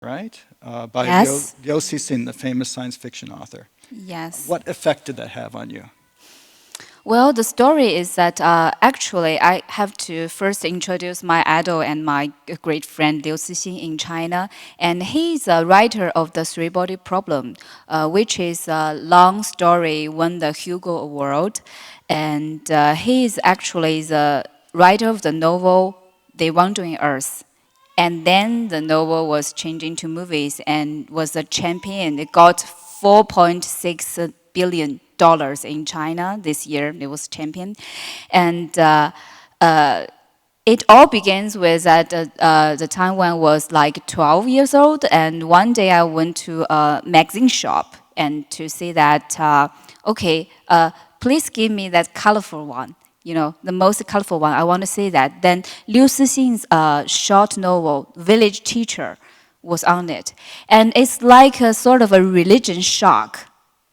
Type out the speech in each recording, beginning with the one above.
right? By Yes. Liu Cixin, the famous science fiction author. Yes. What effect did that have on you? Well, the story is that actually I have to first introduce my idol and my great friend Liu Cixin in China. And he's a writer of The Three-Body Problem, which is a long story, won the Hugo Award. And he is actually the writer of the novel The Wandering Earth. And then the novel was changed into movies and was a champion. It got $4.6 billion in China this year. It was champion, and it all begins with at the time when I was like 12 years old, and one day I went to a magazine shop and to see that okay, please give me that colorful one. The most colorful one. I want to see that. Then Liu Cixin's short novel, Village Teacher, was on it. And it's like a sort of a religion shock.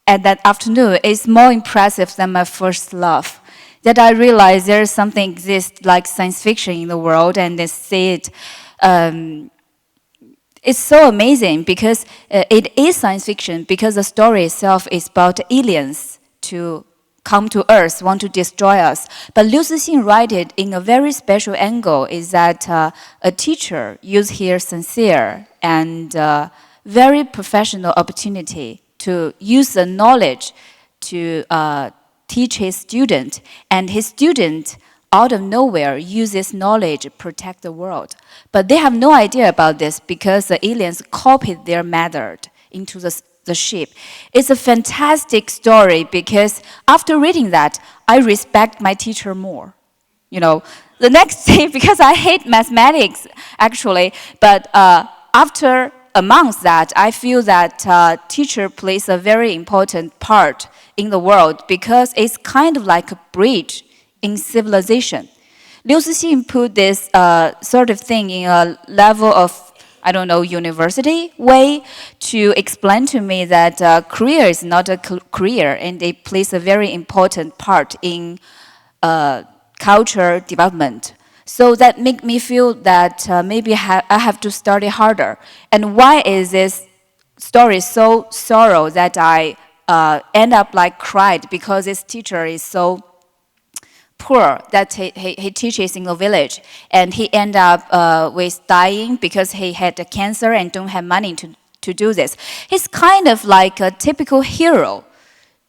At that afternoon, it's more impressive than my first love. That I realized there's something exists like science fiction in the world, and they see it. It's so amazing because it is science fiction because the story itself is about aliens to come to Earth, want to destroy us. But Liu Cixin write it in a very special angle is that a teacher use here sincere and very professional opportunity to use the knowledge to teach his student, and his student out of nowhere uses knowledge to protect the world. But they have no idea about this because the aliens copied their method into the ship. It's a fantastic story because after reading that, I respect my teacher more. The next day, because I hate mathematics actually, but after amongst that, I feel that teacher plays a very important part in the world because it's kind of like a bridge in civilization. Liu Cixin put this sort of thing in a level of, I don't know, university way to explain to me that career is not a career and it plays a very important part in culture development. So that make me feel that maybe I have to study harder. And why is this story so sorrow that I end up like cried because this teacher is so poor that he teaches in a village, and he end up with dying because he had a cancer and don't have money to do this. He's kind of like a typical hero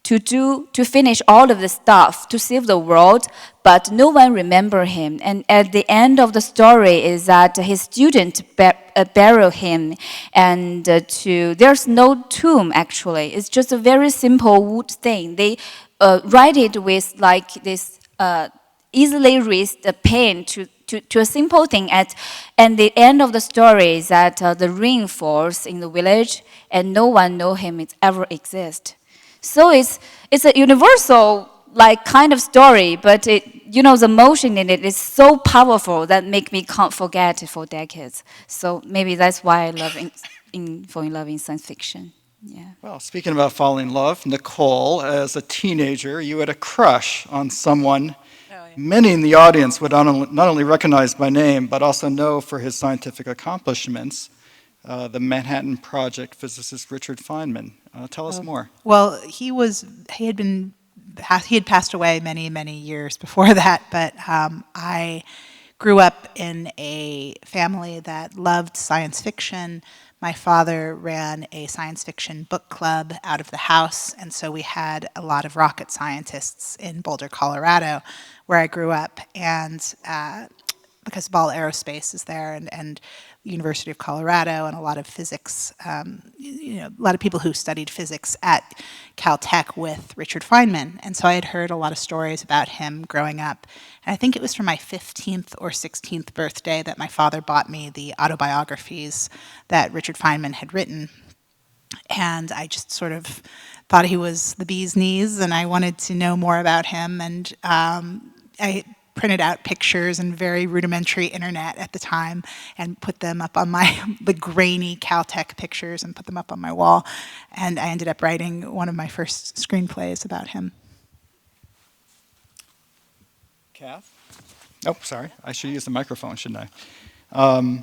to finish all of the stuff to save the world, but no one remember him. And at the end of the story is that his student bury him, and there's no tomb actually. It's just a very simple wood thing. They write it with like this easily raised pen to a simple thing. And the end of the story is that the rain falls in the village, and no one know him it ever exist. So it's a universal like kind of story, but the emotion in it is so powerful that make me can't forget it for decades. So maybe that's why I love fall in love in science fiction. Yeah. Well, speaking about falling in love, Nicole, as a teenager, you had a crush on someone many in the audience would not only recognize by name, but also know for his scientific accomplishments, the Manhattan Project physicist Richard Feynman. Tell us more. Well, he had passed away many, many years before that, but I grew up in a family that loved science fiction. My father ran a science fiction book club out of the house, and so we had a lot of rocket scientists in Boulder, Colorado, where I grew up, and because Ball Aerospace is there, and University of Colorado, and a lot of physics, a lot of people who studied physics at Caltech with Richard Feynman. And so I had heard a lot of stories about him growing up. And I think it was for my 15th or 16th birthday that my father bought me the autobiographies that Richard Feynman had written. And I just sort of thought he was the bee's knees, and I wanted to know more about him. And I printed out pictures and very rudimentary internet at the time and put them up on the grainy Caltech pictures and put them up on my wall. And I ended up writing one of my first screenplays about him. Kath? Oh, sorry. I should use the microphone, shouldn't I?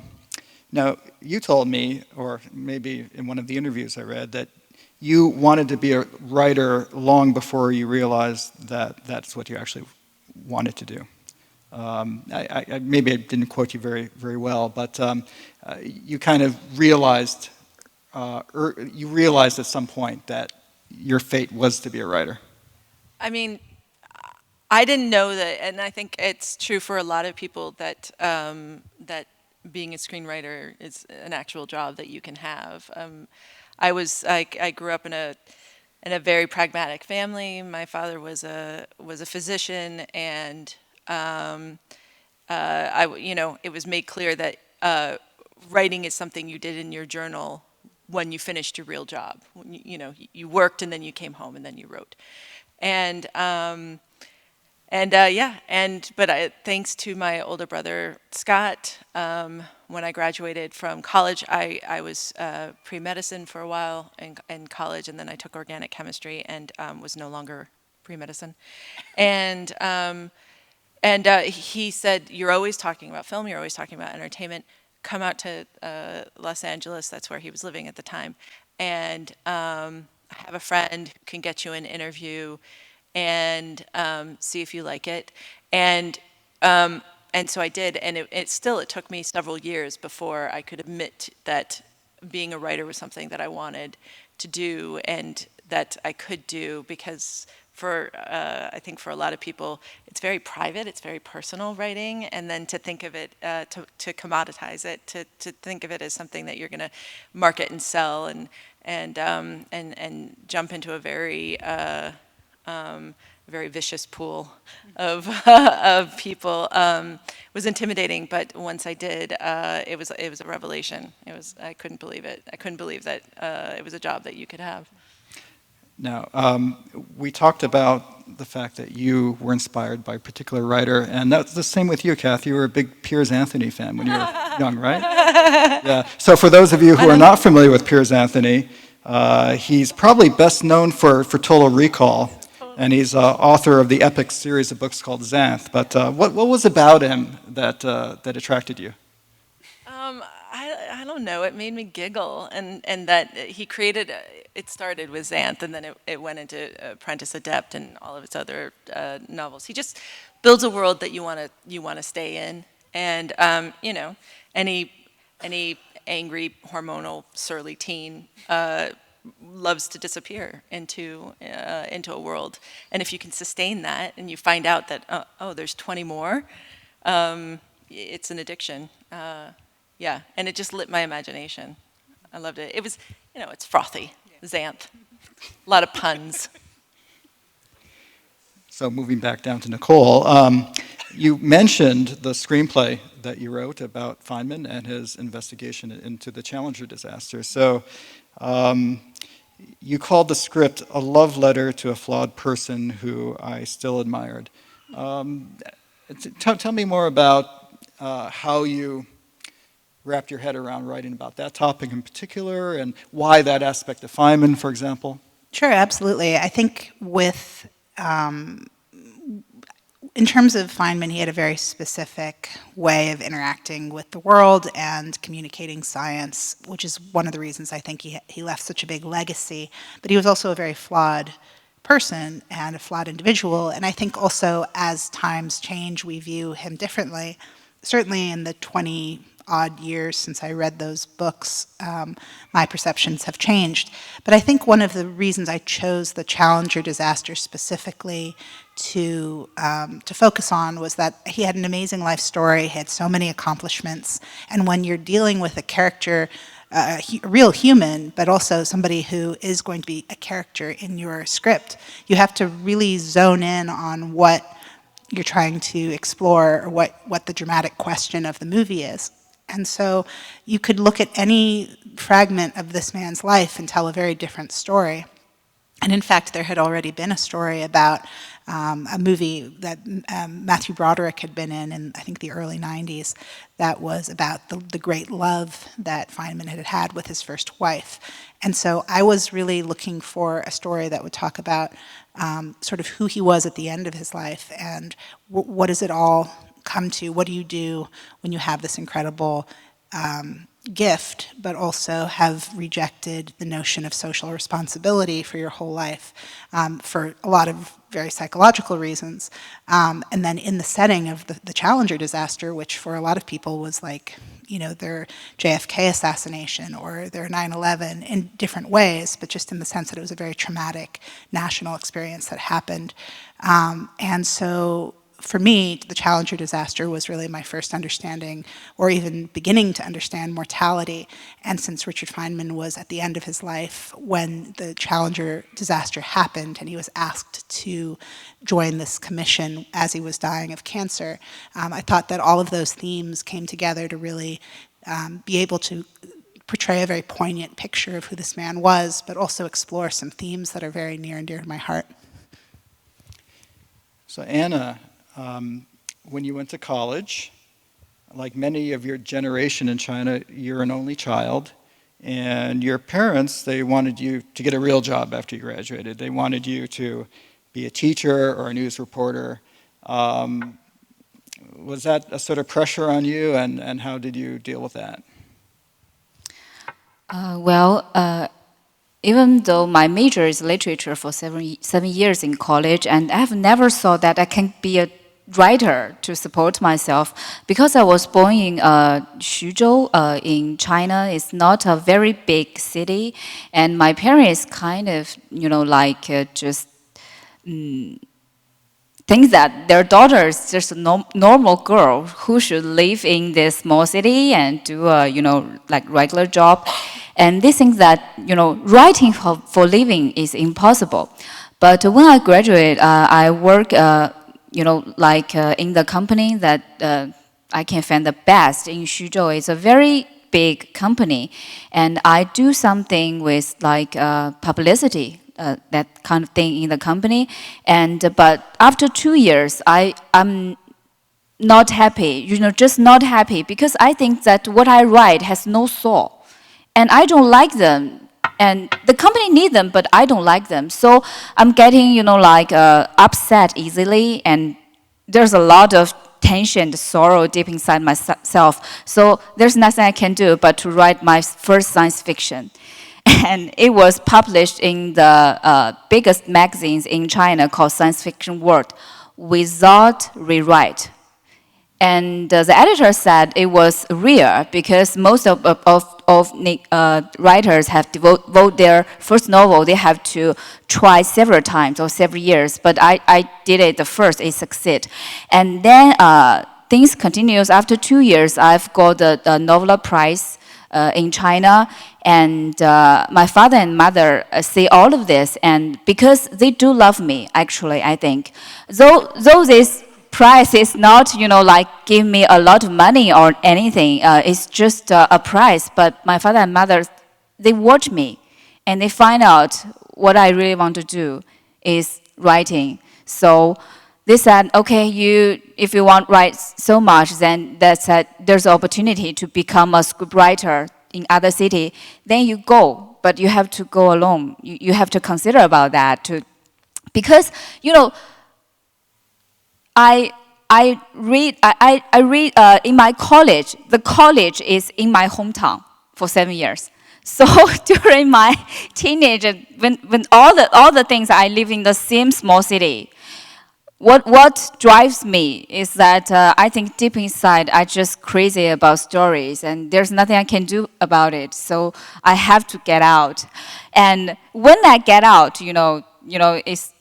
Now, you told me, or maybe in one of the interviews I read, that you wanted to be a writer long before you realized that that's what you actually wanted to do. Maybe I didn't quote you very, very well, but you kind of realized, you realized at some point that your fate was to be a writer. I mean, I didn't know that, and I think it's true for a lot of people that that being a screenwriter is an actual job that you can have. I grew up in a very pragmatic family. My father was a physician, and it was made clear that writing is something you did in your journal when you finished your real job. When you worked and then you came home and then you wrote, and thanks to my older brother Scott, when I graduated from college, I was pre-medicine for a while in college, and then I took organic chemistry and was no longer pre-medicine. And he said, "You're always talking about film. You're always talking about entertainment. Come out to Los Angeles." That's where he was living at the time, and I have a friend who can get you an interview and see if you like it. And so I did, and it took me several years before I could admit that being a writer was something that I wanted to do and that I could do, because I think for a lot of people, it's very private, it's very personal writing, and then to think of it, to commoditize it, to think of it as something that you're going to market and sell and jump into a very very vicious pool of people was intimidating. But once I did, it was a revelation. I couldn't believe it. I couldn't believe that it was a job that you could have. Now, we talked about the fact that you were inspired by a particular writer, and that's the same with you, Kath. You were a big Piers Anthony fan when you were young, right? Yeah. So for those of you who are not familiar with Piers Anthony, he's probably best known for Total Recall, and he's author of the epic series of books called Xanth. But what was about him that attracted you? I don't know. It made me giggle, and that he created. It started with Xanth, and then it went into Apprentice Adept and all of its other novels. He just builds a world that you want to stay in, and any angry, hormonal, surly teen loves to disappear into a world, and if you can sustain that, and you find out that there's 20 more, it's an addiction. Yeah, and it just lit my imagination. I loved it. It was, it's frothy, Xanth, a lot of puns. So moving back down to Nicole, you mentioned the screenplay that you wrote about Feynman and his investigation into the Challenger disaster. So you called the script a love letter to a flawed person who I still admired. Tell me more about how you wrapped your head around writing about that topic in particular, and why that aspect of Feynman, for example. Sure, absolutely. I think in terms of Feynman, he had a very specific way of interacting with the world and communicating science, which is one of the reasons I think he left such a big legacy. But he was also a very flawed person and a flawed individual, and I think also as times change, we view him differently. Certainly in the 20-odd years since I read those books, my perceptions have changed. But I think one of the reasons I chose the Challenger disaster specifically to focus on was that he had an amazing life story, he had so many accomplishments, and when you're dealing with a character, a real human, but also somebody who is going to be a character in your script, you have to really zone in on what you're trying to explore, or what the dramatic question of the movie is. And so you could look at any fragment of this man's life and tell a very different story. And in fact, there had already been a story about a movie that Matthew Broderick had been in I think the early 90s, that was about the great love that Feynman had had with his first wife. And so I was really looking for a story that would talk about sort of who he was at the end of his life, and what does it all come to? What do you do when you have this incredible gift, but also have rejected the notion of social responsibility for your whole life for a lot of very psychological reasons. And then in the setting of the Challenger disaster, which for a lot of people was like, their JFK assassination or their 9/11 in different ways, but just in the sense that it was a very traumatic national experience that happened. And so for me, the Challenger disaster was really my first understanding, or even beginning to understand, mortality. And since Richard Feynman was at the end of his life when the Challenger disaster happened, and he was asked to join this commission as he was dying of cancer, I thought that all of those themes came together to really be able to portray a very poignant picture of who this man was, but also explore some themes that are very near and dear to my heart. So Anna, when you went to college, like many of your generation in China, you're an only child, and your parents, they wanted you to get a real job after you graduated. They wanted you to be a teacher or a news reporter. Was that a sort of pressure on you, and how did you deal with that? Even though my major is literature for 7 years in college, and I have never thought that I can be a writer to support myself, because I was born in Xuzhou in China. It's not a very big city, and my parents kind of, just think that their daughter is just a normal girl who should live in this small city and do a, regular job. And they think that, writing for living is impossible. But when I graduated, I work, in the company that I can find the best in Xuzhou. It's a very big company. And I do something with publicity, that kind of thing in the company. But after 2 years, I'm not happy, just not happy, because I think that what I write has no soul. And I don't like them. And the company needs them, but I don't like them. So I'm getting, upset easily. And there's a lot of tension, sorrow deep inside myself. So there's nothing I can do but to write my first science fiction. And it was published in the biggest magazines in China called Science Fiction World without rewrite. And the editor said it was rare because most of writers have to vote their first novel. They have to try several times or several years. But I did it the first, it succeeded. And then things continues. After 2 years, I've got the Nobel Prize in China. And my father and mother see all of this. And because they do love me, actually, I think. Though this prize is not, give me a lot of money or anything. It's just a prize. But my father and mother, they watch me, and they find out what I really want to do is writing. So they said, okay, if you want to write so much, then there's an opportunity to become a scriptwriter in other city. Then you go, but you have to go alone. You have to consider about that because I read in my college. The college is in my hometown for 7 years. So during my teenage, when all the things I live in the same small city, what drives me is that I think deep inside I just crazy about stories, and there's nothing I can do about it. So I have to get out, and when I get out, it's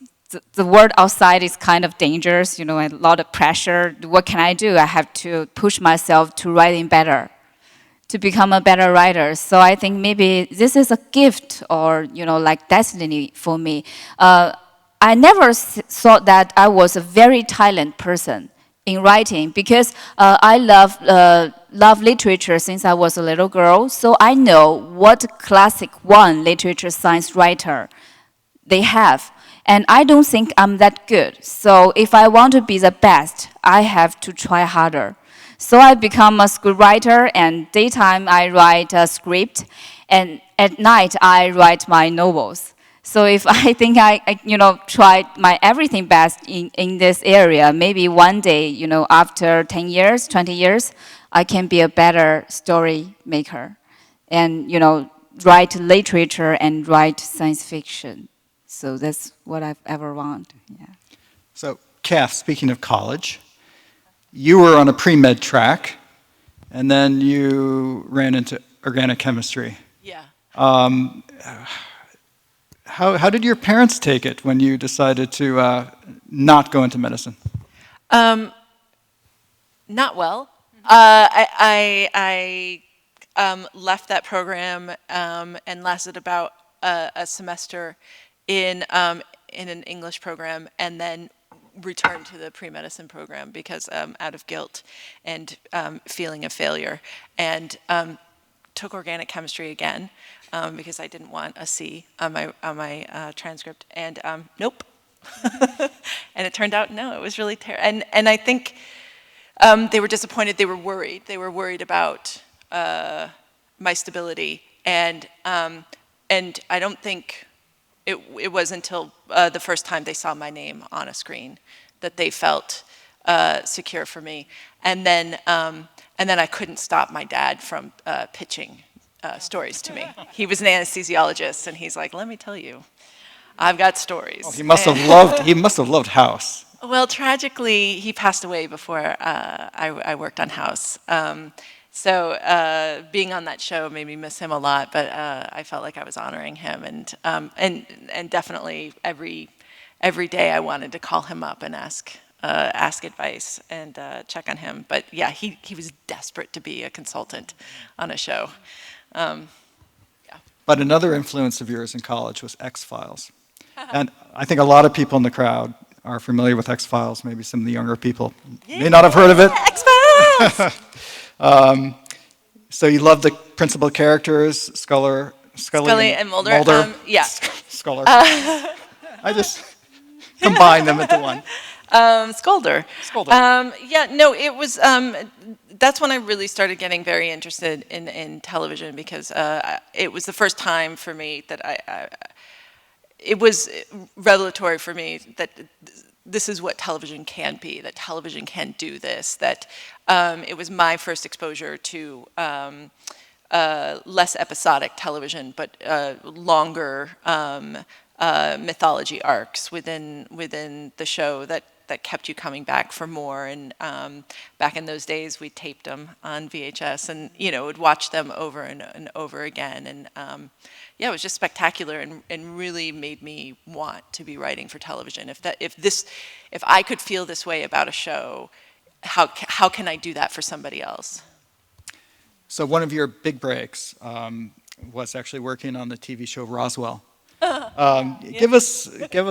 the world outside is kind of dangerous, a lot of pressure. What can I do? I have to push myself to writing better, to become a better writer. So I think maybe this is a gift or, destiny for me. I never thought that I was a very talented person in writing because I love literature since I was a little girl. So I know what classic one literature science writer they have. And I don't think I'm that good. So if I want to be the best, I have to try harder. So I become a scriptwriter, and daytime I write a script, and at night I write my novels. So if I think tried my everything best in this area, maybe one day, after 10 years, 20 years, I can be a better story maker and, write literature and write science fiction. So that's what I've ever wanted, yeah. So, Kath, speaking of college, you were on a pre-med track, and then you ran into organic chemistry. Yeah. How did your parents take it when you decided to not go into medicine? Not well. I left that program and lasted about a semester in an English program, and then returned to the pre-medicine program because out of guilt and feeling of failure, and took organic chemistry again because I didn't want a C on my transcript, and nope. And it turned out no, it was really terrible, and I think. They were disappointed. They were worried. They were worried about my stability, and I don't think it was until the first time they saw my name on a screen that they felt secure for me. And then I couldn't stop my dad from pitching stories to me. He was an anesthesiologist, and he's like, "Let me tell you, I've got stories." Oh, he must have loved House. Well, tragically, he passed away before I worked on House. So being on that show made me miss him a lot, but I felt like I was honoring him, and definitely every day I wanted to call him up and ask advice and check on him. But yeah, he was desperate to be a consultant on a show. Yeah. But another influence of yours in college was X-Files. And I think a lot of people in the crowd are familiar with X-Files. Maybe some of the younger people may not have heard of it. X-Files! So you love the principal characters, Scully and Mulder. Yeah. Sculler. I just combine them into one. Scolder. Yeah, no, it was, that's when I really started getting very interested in television, because it was the first time for me that it was revelatory for me that this is what television can be, that television can do this, that it was my first exposure to less episodic television, but longer mythology arcs within the show that kept you coming back for more. And back in those days, we taped them on VHS, and would watch them over and over again. And yeah, it was just spectacular, and really made me want to be writing for television. If I could feel this way about a show, how can I do that for somebody else? So one of your big breaks was actually working on the TV show Roswell. Give us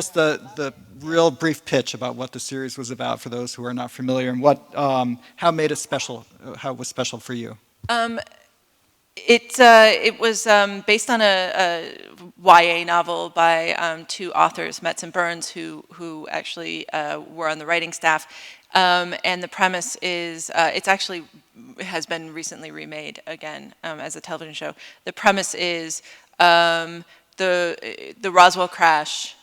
the real brief pitch about what the series was about for those who are not familiar, and how made it special, how it was special for you. It was based on a YA novel by two authors, Metz and Burns, who actually were on the writing staff. And the premise is, it has been recently remade again as a television show. The premise is the Roswell crash.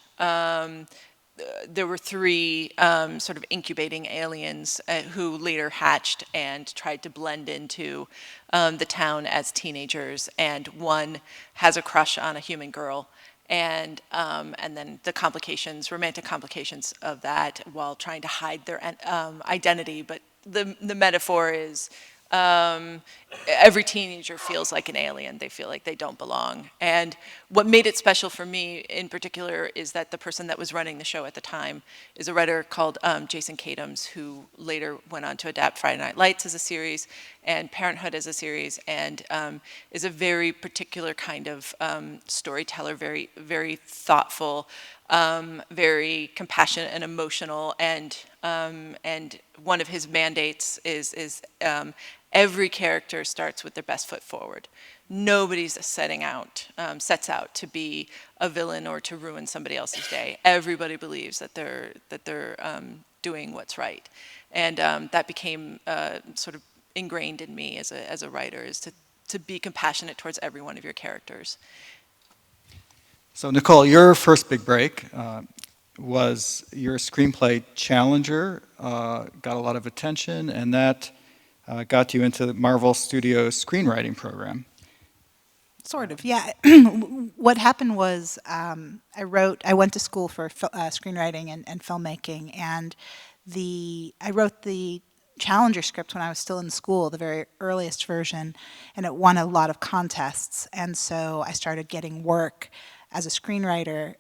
There were three sort of incubating aliens who later hatched and tried to blend into the town as teenagers, and one has a crush on a human girl, and then the romantic complications of that while trying to hide their identity. But the metaphor is every teenager feels like an alien. They feel like they don't belong. And what made it special for me in particular is that the person that was running the show at the time is a writer called Jason Katims, who later went on to adapt Friday Night Lights as a series and Parenthood as a series, and is a very particular kind of storyteller, very, very thoughtful, very compassionate and emotional, and one of his mandates is every character starts with their best foot forward. Nobody's sets out to be a villain or to ruin somebody else's day. Everybody believes that they're doing what's right, and that became sort of ingrained in me as a writer, is to be compassionate towards every one of your characters. So Nicole, your first big break was your screenplay Challenger, got a lot of attention, and that got you into the Marvel Studios screenwriting program. Sort of, yeah. What happened was I went to school for screenwriting and filmmaking, and I wrote the Challenger script when I was still in school, the very earliest version, and it won a lot of contests. And so I started getting work as a screenwriter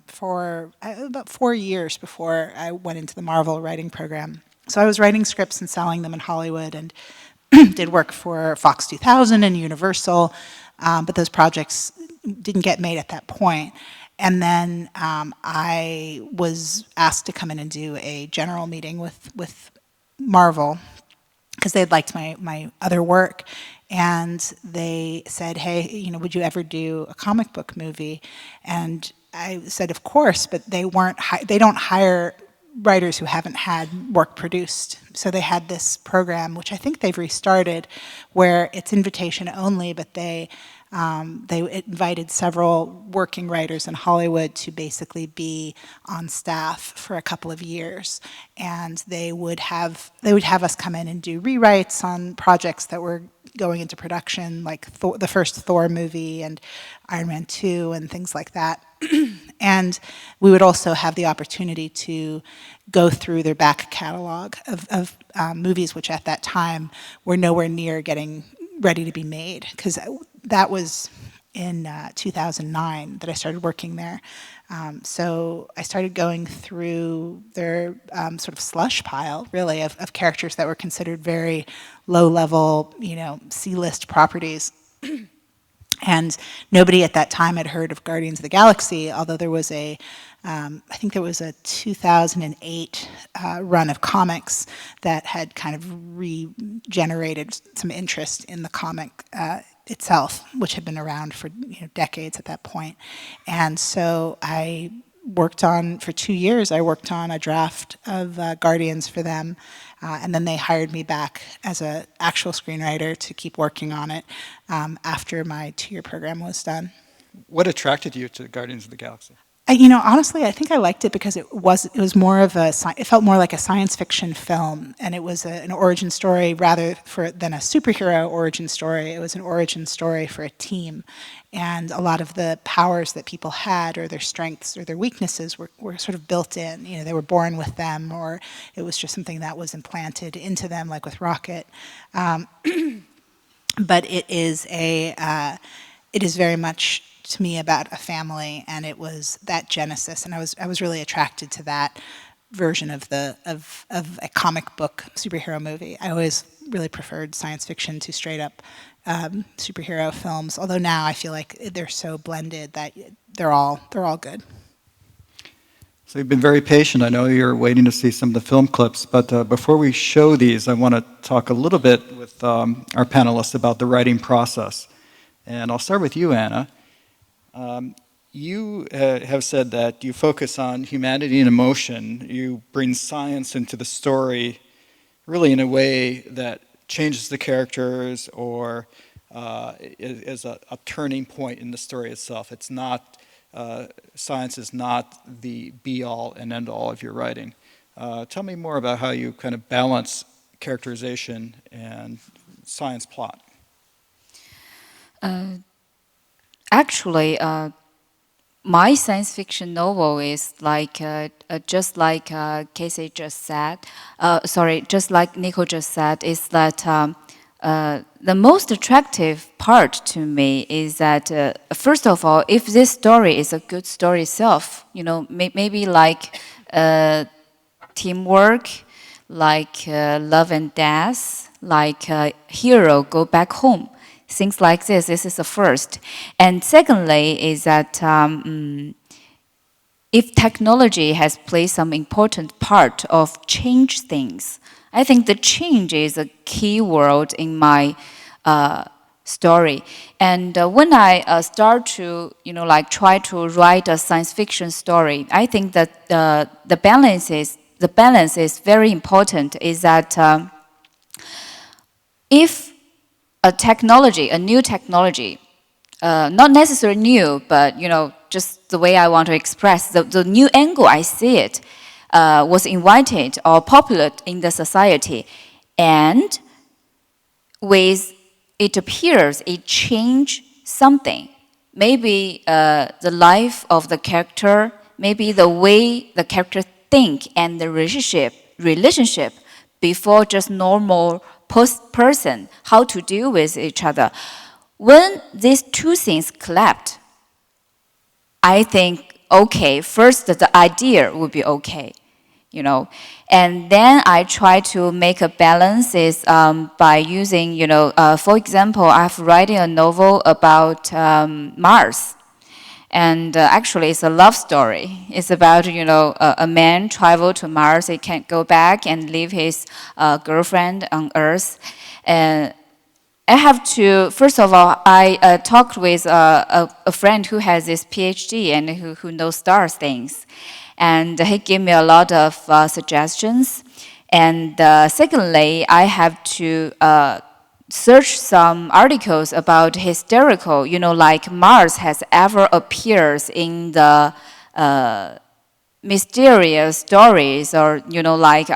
for about 4 years before I went into the Marvel writing program. So I was writing scripts and selling them in Hollywood, and did work for Fox 2000 and Universal, but those projects didn't get made at that point. And then I was asked to come in and do a general meeting with Marvel because they had liked my other work, and they said, "Hey, would you ever do a comic book movie?" And I said, "Of course," but they don't hire writers who haven't had work produced. So they had this program, which I think they've restarted, where it's invitation only, but they invited several working writers in Hollywood to basically be on staff for a couple of years, and they would have us come in and do rewrites on projects that were going into production, like the first Thor movie and Iron Man 2 and things like that. And we would also have the opportunity to go through their back catalog of movies, which at that time were nowhere near getting ready to be made, because that was in 2009 that I started working there. So I started going through their sort of slush pile, really, of characters that were considered very low-level, C-list properties. And nobody at that time had heard of Guardians of the Galaxy, although there was I think there was a 2008 run of comics that had kind of regenerated some interest in the comic itself, which had been around for decades at that point. And so for 2 years, I worked on a draft of Guardians for them, and then they hired me back as an actual screenwriter to keep working on it after my 2-year program was done. What attracted you to Guardians of the Galaxy? Honestly, I think I liked it because it was more of it felt more like a science fiction film, and it was an origin story rather than a superhero origin story. It was an origin story for a team, and a lot of the powers that people had, or their strengths or their weaknesses, were sort of built in. They were born with them, or it was just something that was implanted into them, like with Rocket. But it is very much, to me, about a family, and it was that genesis, and I was really attracted to that version of a comic book superhero movie. I always really preferred science fiction to straight up superhero films, although now I feel like they're so blended that they're all good. So you've been very patient. I know you're waiting to see some of the film clips, but before we show these, I want to talk a little bit with our panelists about the writing process. And I'll start with you, Anna. You have said that you focus on humanity and emotion. You bring science into the story really in a way that changes the characters or is a turning point in the story itself. It's not, science is not the be-all and end-all of your writing. Tell me more about how you kind of balance characterization and science plot. Actually, my science fiction novel is like, just like Casey just said, just like Nico just said, is that the most attractive part to me is that, first of all, if this story is a good story itself, maybe like teamwork, like love and death, like hero go back home. Things like this is the first. And secondly is that if technology has played some important part of change things, I think the change is a key word in my story. And when I start to, try to write a science fiction story, I think that the balance is very important. Is that if a new technology, not necessarily new, but just the way I want to express, the new angle I see it was invited or popular in the society. And with it appears it changed something. Maybe the life of the character, maybe the way the character think and the relationship before just normal person, how to deal with each other. When these two things collapsed, I think, okay, first the idea would be okay, you know, and then I try to make a balance is by using, you know, for example, I've writing a novel about Mars. And actually, it's a love story. It's about, you know, a man travel to Mars. He can't go back and leave his girlfriend on Earth. And I have to, first of all, I talked with a friend who has this PhD and who knows stars things. And he gave me a lot of suggestions. And secondly, I have to search some articles about historical, you know, like Mars has ever appears in the mysterious stories or, you know, like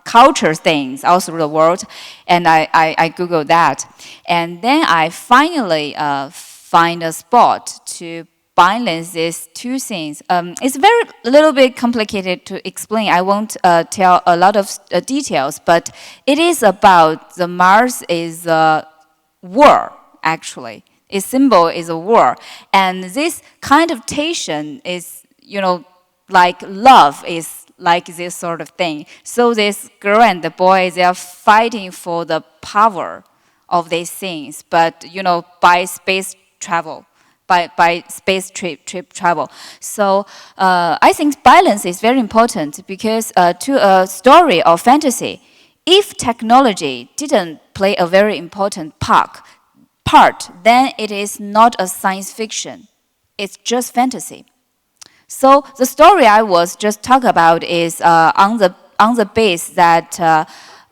culture things all through the world. And I Googled that. And then I finally find a spot to balance these two things. It's a little bit complicated to explain. I won't tell a lot of details, but it is about the Mars is a war, actually. Its symbol is a war. And this kind of tension is, you know, like love is like this sort of thing. So this girl and the boy, they are fighting for the power of these things, but, you know, by space travel. By space trip travel. So I think balance is very important because to a story or fantasy, if technology didn't play a very important part, then it is not a science fiction. It's just fantasy. So the story I was just talking about is on the base that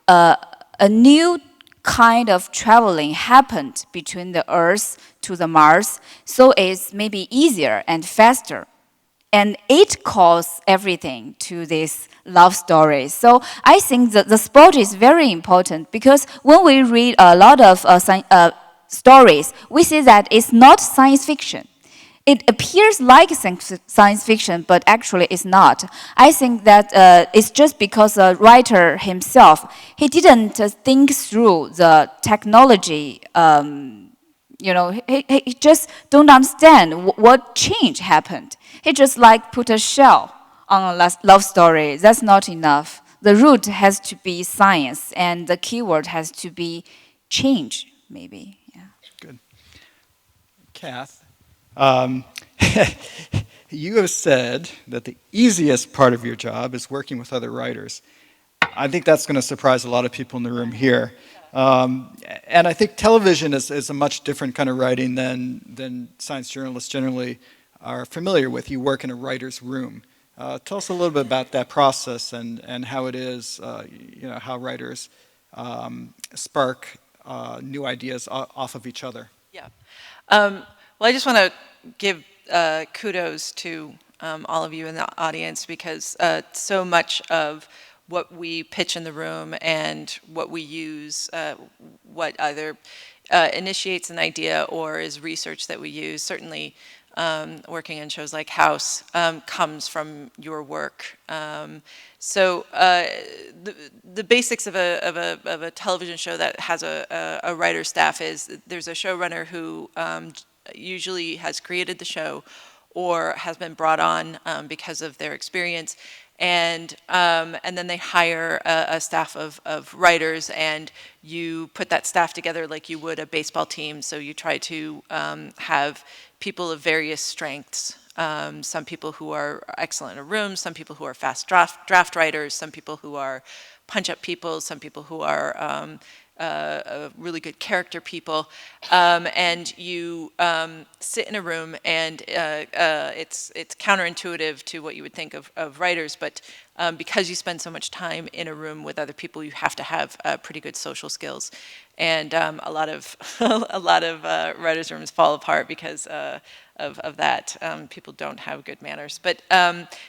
a new kind of traveling happened between the Earth to the Mars, so it's maybe easier and faster. And it caused everything to this love story. So I think that the sport is very important because when we read a lot of stories, we see that it's not science fiction. It appears like science fiction, but actually it's not. I think that it's just because the writer himself, he didn't think through the technology. You know, he just don't understand what change happened. He just like put a shell on a love story. That's not enough. The root has to be science, and the keyword has to be change, maybe. Yeah. Good. Kath? You have said that the easiest part of your job is working with other writers. I think that's going to surprise a lot of people in the room here. And I think television is a much different kind of writing than science journalists generally are familiar with. You work in a writer's room. Tell us a little bit about that process and how it is, you know, how writers spark new ideas off of each other. Yeah. Well, I just want to give kudos to all of you in the audience because so much of what we pitch in the room and what we use, what either initiates an idea or is research that we use, certainly working in shows like House, comes from your work. So the basics of a television show that has a writer's staff is there's a showrunner who usually has created the show or has been brought on because of their experience, and then they hire a staff of writers, and you put that staff together like you would a baseball team. So you try to have people of various strengths. Some people who are excellent in a room, some people who are fast draft writers, some people who are punch-up people, some people who are really good character people, and you sit in a room, and it's counterintuitive to what you would think of writers, but because you spend so much time in a room with other people, you have to have pretty good social skills, and a lot of writers' rooms fall apart because of that. People don't have good manners, but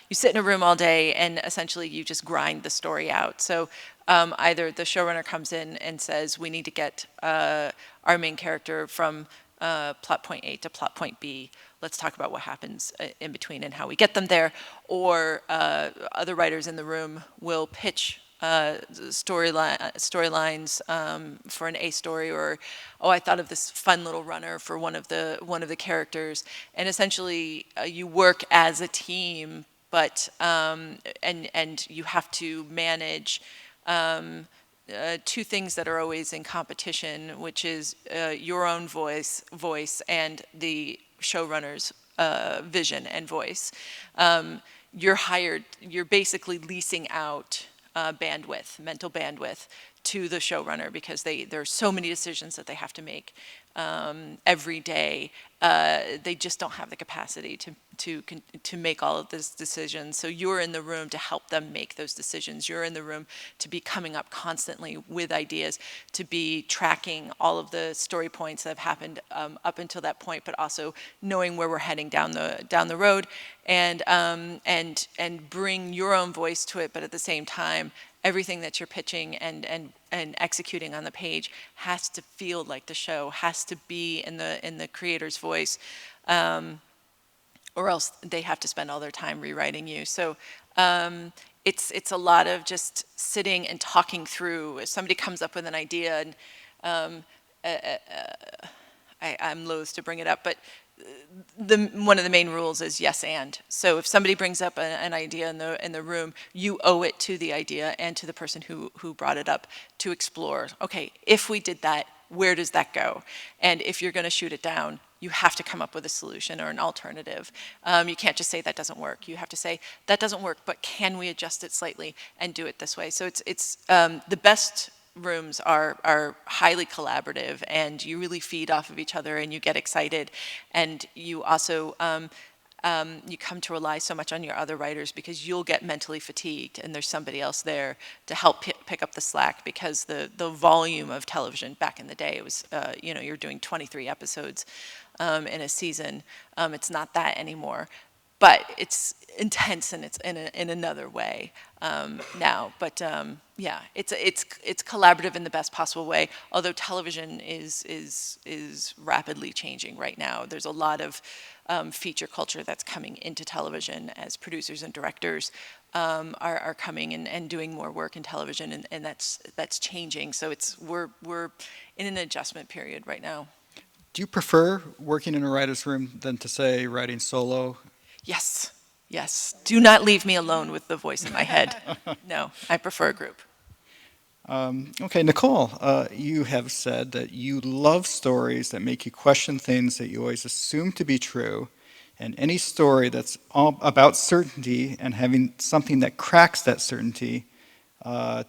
you sit in a room all day, and essentially you just grind the story out. So either the showrunner comes in and says, we need to get our main character from plot point A to plot point B. Let's talk about what happens in between and how we get them there. Or other writers in the room will pitch storylines for an A story, or I thought of this fun little runner for one of the characters, and essentially you work as a team, but and you have to manage two things that are always in competition, which is your own voice and the showrunner's vision and voice. You're basically leasing out mental bandwidth to the showrunner, because there are so many decisions that they have to make every day. They just don't have the capacity to make all of those decisions. So you're in the room to help them make those decisions. You're in the room to be coming up constantly with ideas, to be tracking all of the story points that have happened up until that point, but also knowing where we're heading down the road, and bring your own voice to it. But at the same time, everything that you're pitching and executing on the page has to feel like the show, has to be in the creator's voice, or else they have to spend all their time rewriting you. So it's a lot of just sitting and talking through. If somebody comes up with an idea, and I'm loath to bring it up, but one of the main rules is yes and. So if somebody brings up an idea in the room, you owe it to the idea and to the person who brought it up to explore. Okay, if we did that, where does that go? And if you're going to shoot it down, you have to come up with a solution or an alternative. You can't just say that doesn't work. You have to say that doesn't work, but can we adjust it slightly and do it this way? So it's the best rooms are highly collaborative, and you really feed off of each other, and you get excited, and you also you come to rely so much on your other writers, because you'll get mentally fatigued, and there's somebody else there to help pick up the slack, because the volume of television back in the day, it was you're doing 23 episodes in a season. It's not that anymore, but it's intense, and it's in another way now. But yeah, it's collaborative in the best possible way. Although television is rapidly changing right now. There's a lot of feature culture that's coming into television, as producers and directors are coming and doing more work in television, and that's changing. So we're in an adjustment period right now. Do you prefer working in a writer's room than to, say, writing solo? Yes. Do not leave me alone with the voice in my head. No, I prefer a group. Okay, Nicole, you have said that you love stories that make you question things that you always assume to be true, and any story that's all about certainty and having something that cracks that certainty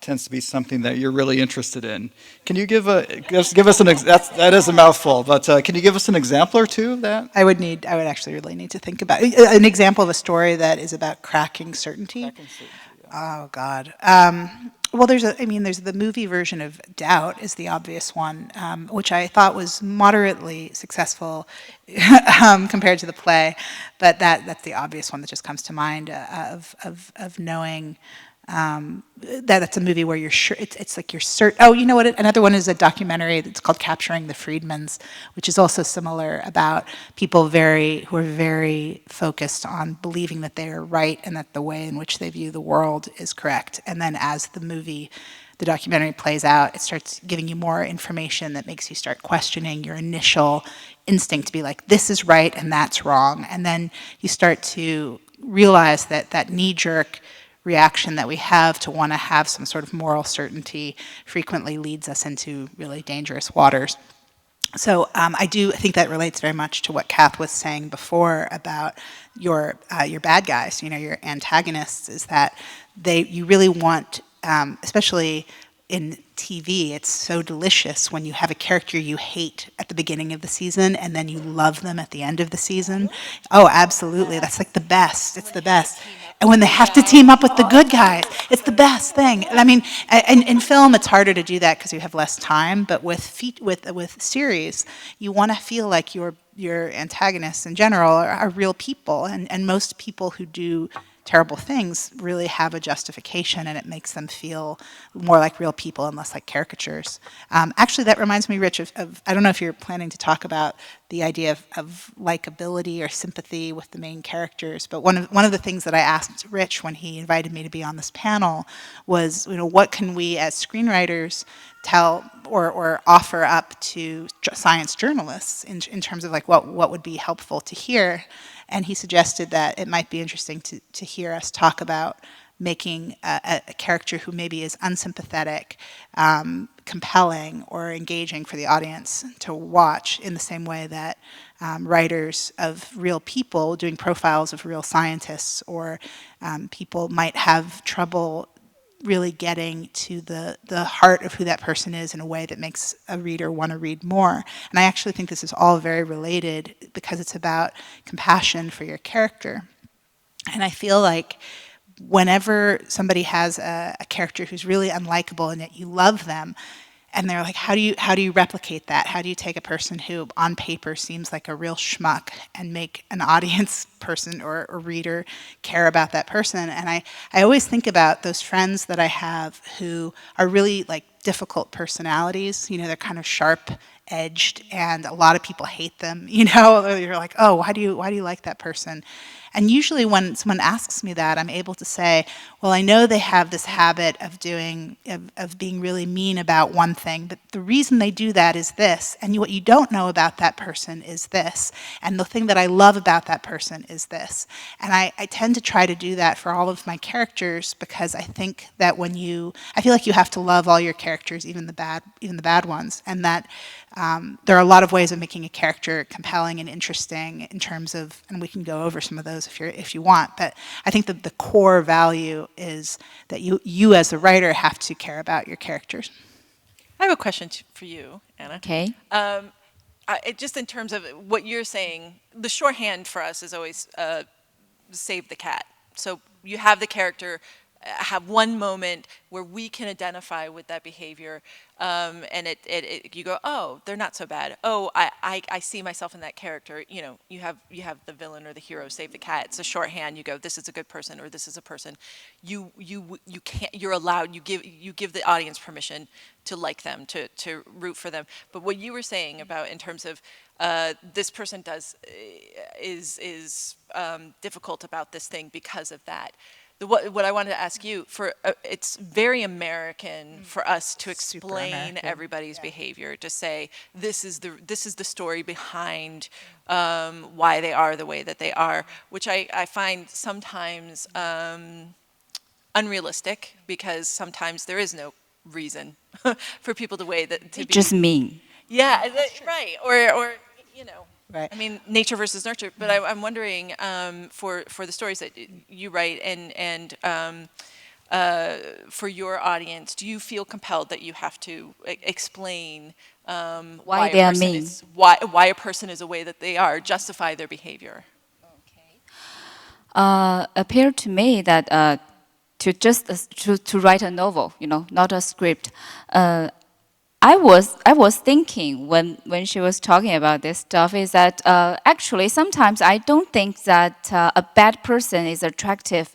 tends to be something that you're really interested in. Can you give us that is a mouthful, but can you give us an example or two of that? I would actually really need to think about an example of a story that is about cracking certainty. Yeah. Oh God. Well, there's the movie version of Doubt is the obvious one, which I thought was moderately successful compared to the play, but that's the obvious one that just comes to mind of knowing. That's a movie where you're sure it's like you're certain. Oh, you know what? Another one is a documentary that's called Capturing the Freedmans, which is also similar, about people who are very focused on believing that they are right and that the way in which they view the world is correct. And then as the documentary plays out, it starts giving you more information that makes you start questioning your initial instinct to be like, this is right and that's wrong. And then you start to realize that knee-jerk reaction that we have to want to have some sort of moral certainty frequently leads us into really dangerous waters. So I do think that relates very much to what Kath was saying before about your bad guys, your antagonists, is that you really want, especially in TV, it's so delicious when you have a character you hate at the beginning of the season and then you love them at the end of the season. Oh, absolutely. That's like the best. It's the best. And when they have to team up with the good guys, it's the best thing. And I mean, in film, it's harder to do that because you have less time. But with series, you want to feel like your antagonists in general are real people, and most people who do terrible things really have a justification, and it makes them feel more like real people and less like caricatures. Actually, that reminds me, Rich, of I don't know if you're planning to talk about the idea of likability or sympathy with the main characters, but one of the things that I asked Rich when he invited me to be on this panel was, what can we as screenwriters tell or offer up to science journalists in terms of like what would be helpful to hear. And he suggested that it might be interesting to hear us talk about making a character who maybe is unsympathetic, compelling, or engaging for the audience to watch in the same way that writers of real people doing profiles of real scientists or people might have trouble really getting to the heart of who that person is in a way that makes a reader want to read more. And I actually think this is all very related because it's about compassion for your character. And I feel like whenever somebody has a character who's really unlikable and yet you love them, and they're like, how do you replicate that? How do you take a person who on paper seems like a real schmuck and make an audience person or reader care about that person? And I always think about those friends that I have who are really like difficult personalities. They're kind of sharp edged and a lot of people hate them. You're like, oh, why do you like that person? And usually when someone asks me that, I'm able to say, well, I know they have this habit of being really mean about one thing, but the reason they do that is this, and what you don't know about that person is this, and the thing that I love about that person is this. And I tend to try to do that for all of my characters because I think that I feel like you have to love all your characters, even the bad ones, and that there are a lot of ways of making a character compelling and interesting in terms of, and we can go over some of those if you want, but I think that the core value is that you as a writer have to care about your characters. I have a question for you, Anna. Okay. Just in terms of what you're saying, the shorthand for us is always save the cat. So you have the character have one moment where we can identify with that behavior, and you go, oh, they're not so bad. Oh, I see myself in that character. You have the villain or the hero save the cat. It's a shorthand. You go, this is a good person, or this is a person. You can't. You're allowed. You give the audience permission to like them, to root for them. But what you were saying about in terms of this person is difficult about this thing because of that. What I wanted to ask you it's very American for us to explain everybody's behavior, to say this is the story behind why they are the way that they are, which I find sometimes unrealistic because sometimes there is no reason for people to way that to It's be just mean. Yeah, right. Or Right. I mean, nature versus nurture. But I'm wondering for the stories that you write and for your audience, do you feel compelled that you have to explain Why they are mean? Why a person is the way that they are, justify their behavior? Appeared to me that to write a novel, not a script. I was thinking when she was talking about this stuff is that actually sometimes I don't think that a bad person is attractive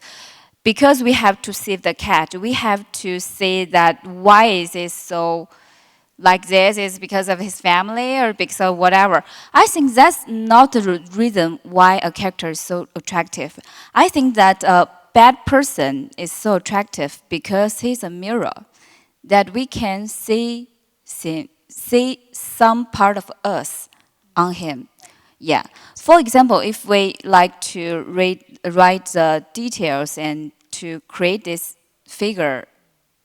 because we have to save the cat. We have to say that why is it so like this is because of his family or because of whatever. I think that's not the reason why a character is so attractive. I think that a bad person is so attractive because he's a mirror that we can see some part of us on him. Yeah. For example, if we like to write the details and to create this figure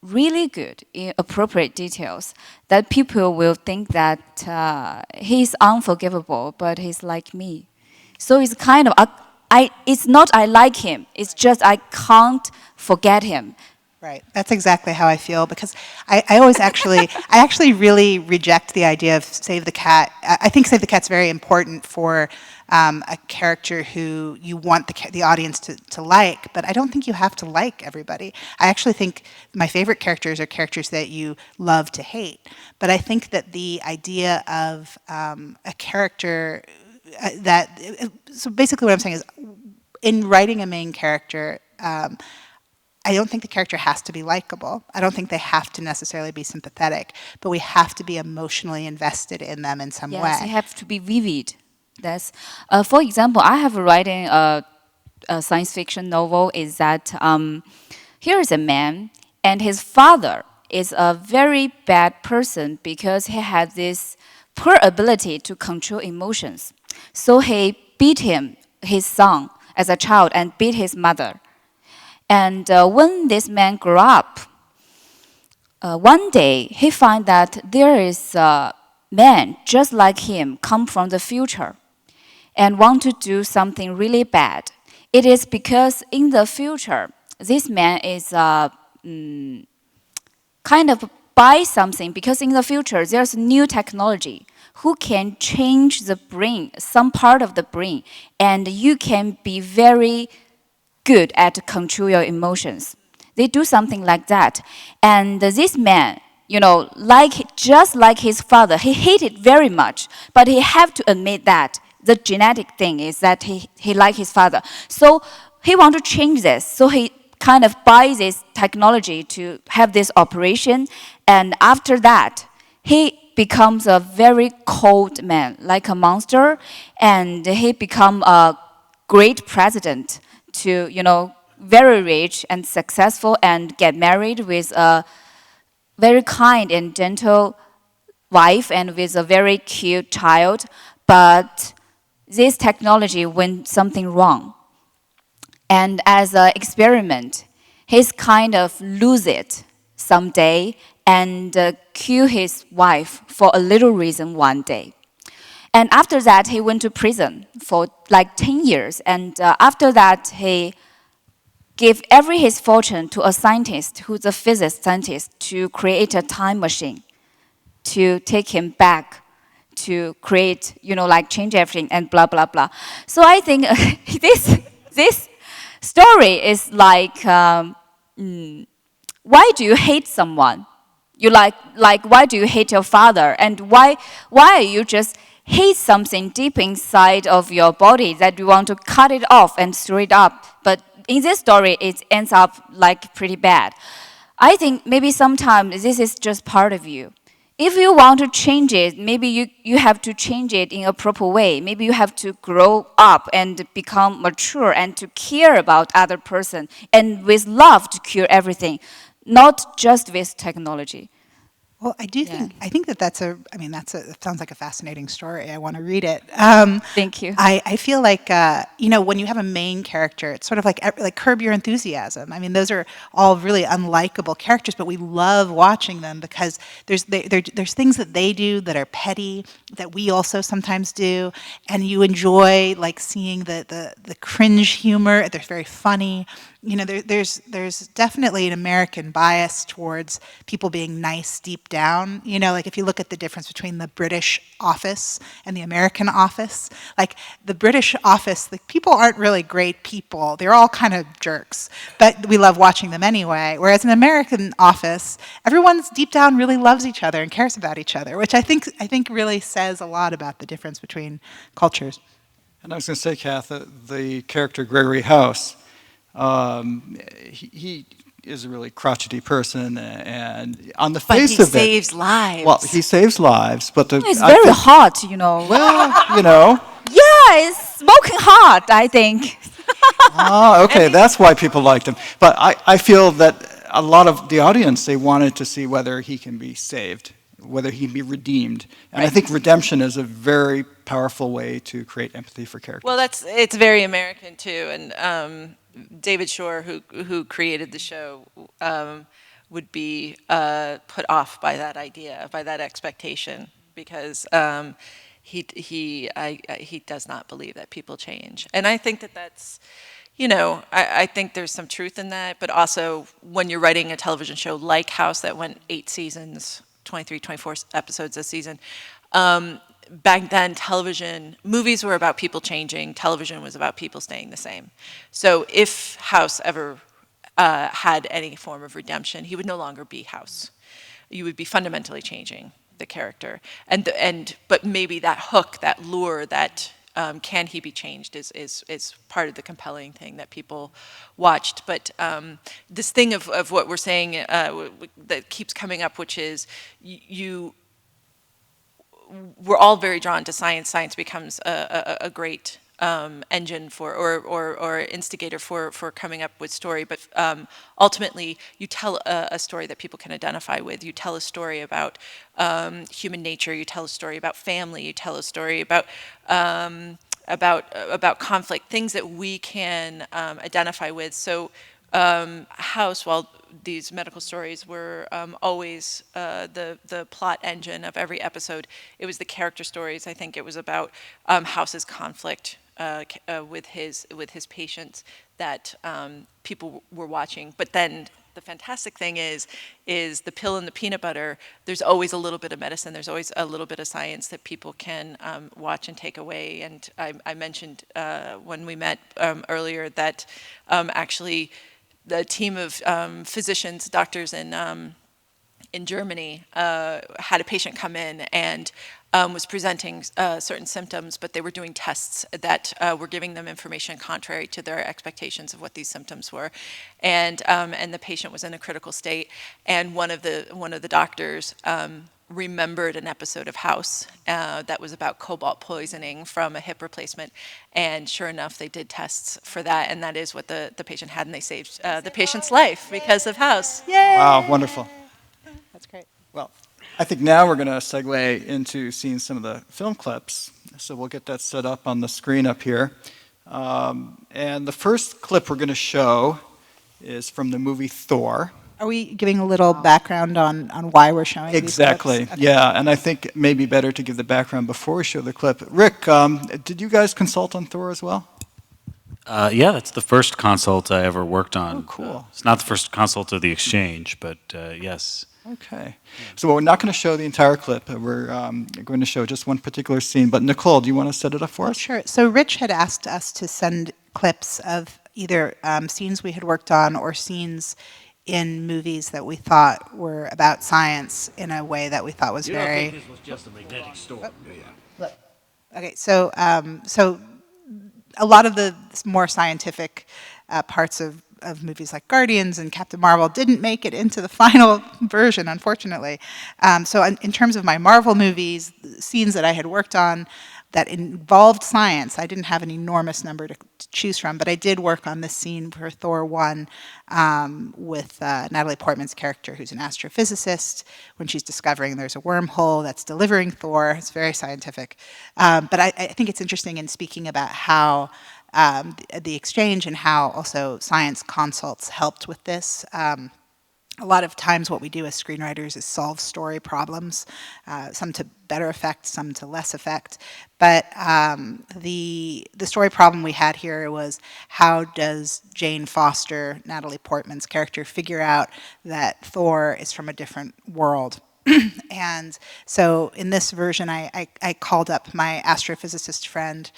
really good in appropriate details, that people will think that he's unforgivable, but he's like me. So it's kind of, it's not I like him, it's just I can't forget him. Right. That's exactly how I feel because I always actually, I actually really reject the idea of Save the Cat. I think Save the Cat's very important for a character who you want the audience to like, but I don't think you have to like everybody. I actually think my favorite characters are characters that you love to hate. But I think that the idea of a character so basically what I'm saying is in writing a main character, I don't think the character has to be likable. I don't think they have to necessarily be sympathetic, but we have to be emotionally invested in them in some way. Yes, you have to be vivid. That's, for example, I have writing a science fiction novel. Is that here is a man, and his father is a very bad person because he had this poor ability to control emotions. So he beat his son, as a child, and beat his mother. And when this man grew up, one day he found that there is a man just like him come from the future and want to do something really bad. It is because in the future, this man is kind of buy something because in the future there's new technology who can change the brain, some part of the brain, and you can be very good at control your emotions. They do something like that. And this man, just like his father, he hated very much, but he have to admit that the genetic thing is that he like his father. So he want to change this. So he kind of buys this technology to have this operation. And after that, he becomes a very cold man, like a monster, and he become a great president to, very rich and successful and get married with a very kind and gentle wife and with a very cute child. But this technology went something wrong. And as an experiment, he's kind of lose it someday and kill his wife for a little reason one day. And after that, he went to prison for like 10 years. And after that, he gave every his fortune to a scientist, who's a physics scientist, to create a time machine, to take him back, to create, like change everything and blah, blah, blah. So I think this story is like, why do you hate someone? You like why do you hate your father? And why are you just hate something deep inside of your body that you want to cut it off and throw it up? But in this story, it ends up like pretty bad. I think maybe sometimes this is just part of you. If you want to change it, maybe you have to change it in a proper way. Maybe you have to grow up and become mature and to care about other person and with love to cure everything, not just with technology. Well, I think that it sounds like a fascinating story. I want to read it. Thank you. I feel like, when you have a main character, it's sort of like Curb Your Enthusiasm. I mean, those are all really unlikable characters, but we love watching them because there's things that they do that are petty that we also sometimes do, and you enjoy like seeing the cringe humor. They're very funny. There's definitely an American bias towards people being nice deep down. Like if you look at the difference between the British office and the American office, like the British office, like people aren't really great people. They're all kind of jerks, but we love watching them anyway. Whereas in the American office, everyone's deep down really loves each other and cares about each other, which I think really says a lot about the difference between cultures. And I was going to say, Kath, the character Gregory House, he is a really crotchety person, and on the face of it, he saves lives. Well, he saves lives, but It's very hot, Well, Yeah, it's smoking hot, I think. okay, that's why people liked him. But I feel that a lot of the audience, they wanted to see whether he can be saved, whether he can be redeemed. And I think redemption is a very powerful way to create empathy for characters. Well, it's very American too, and David Shore, who created the show, would be put off by that idea, by that expectation, because he does not believe that people change, and I think that's, You know, I think there's some truth in that, but also when you're writing a television show like House that went 8 seasons, 23, 24 episodes this season, back then movies were about people changing, television was about people staying the same. So if House ever had any form of redemption, he would no longer be House. You would be fundamentally changing the character. But maybe that hook, that lure, that can he be changed is part of the compelling thing that people watched. But this thing of what we're saying that keeps coming up, which is we're all very drawn to science. Science becomes a great engine for or instigator for coming up with story, but ultimately you tell a story that people can identify with. You tell a story about human nature. You tell a story about family. You tell a story about conflict, things that we can identify with. So House, while these medical stories were always the plot engine of every episode, it was the character stories. I think it was about House's conflict with his patients that people were watching. But then the fantastic thing is the pill and the peanut butter. There's always a little bit of medicine. There's always a little bit of science that people can watch and take away. And I mentioned when we met earlier that actually the team of physicians, doctors in Germany had a patient come in and was presenting certain symptoms, but they were doing tests that were giving them information contrary to their expectations of what these symptoms were, and the patient was in a critical state. And one of the doctors remembered an episode of House that was about cobalt poisoning from a hip replacement, and sure enough, they did tests for that, and that is what the patient had, and they saved the patient's life because of House. Yay! Wow, wonderful. That's great. Well, I think now we're going to segue into seeing some of the film clips. So we'll get that set up on the screen up here. And the first clip we're going to show is from the movie Thor. Are we giving a little background on why we're showing Exactly, these clips? Okay. yeah. And I think it may be better to give the background before we show the clip. Rick, did you guys consult on Thor as well? Yeah, that's the first consult I ever worked on. Oh, cool. It's not the first consult of the exchange, but yes. Okay. So we're not going to show the entire clip. We're going to show just one particular scene. But Nicole, do you want to set it up for us? Sure. So Rich had asked us to send clips of either scenes we had worked on or scenes in movies that we thought were about science in a way that we thought was very... You don't think this was just a magnetic storm, do you? Look. Okay, so a lot of the more scientific parts of movies like Guardians and Captain Marvel didn't make it into the final version, unfortunately. So in terms of my Marvel movies, scenes that I had worked on that involved science, I didn't have an enormous number to choose from, but I did work on this scene for Thor 1 with Natalie Portman's character, who's an astrophysicist, when she's discovering there's a wormhole that's delivering Thor. It's very scientific. But I think it's interesting in speaking about how the exchange and how also science consults helped with this. A lot of times what we do as screenwriters is solve story problems, some to better effect, some to less effect. But the story problem we had here was, how does Jane Foster, Natalie Portman's character, figure out that Thor is from a different world? And so in this version, I called up my astrophysicist friend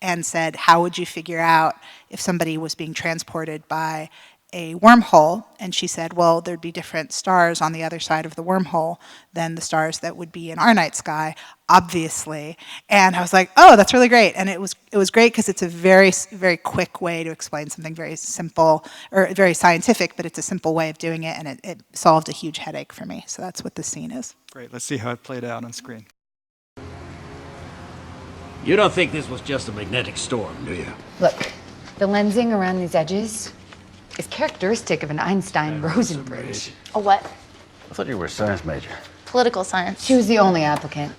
and said, how would you figure out if somebody was being transported by a wormhole? And she said, well, there'd be different stars on the other side of the wormhole than the stars that would be in our night sky, obviously. And I was like, oh, that's really great. And it was great because it's a very, very quick way to explain something very simple, or very scientific, but it's a simple way of doing it, and it solved a huge headache for me. So that's what this scene is. Great, let's see how it played out on screen. You don't think this was just a magnetic storm, do you? Look, the lensing around these edges is characteristic of an Einstein-Rosen bridge. A what? I thought you were a science major. Political science. She was the only applicant.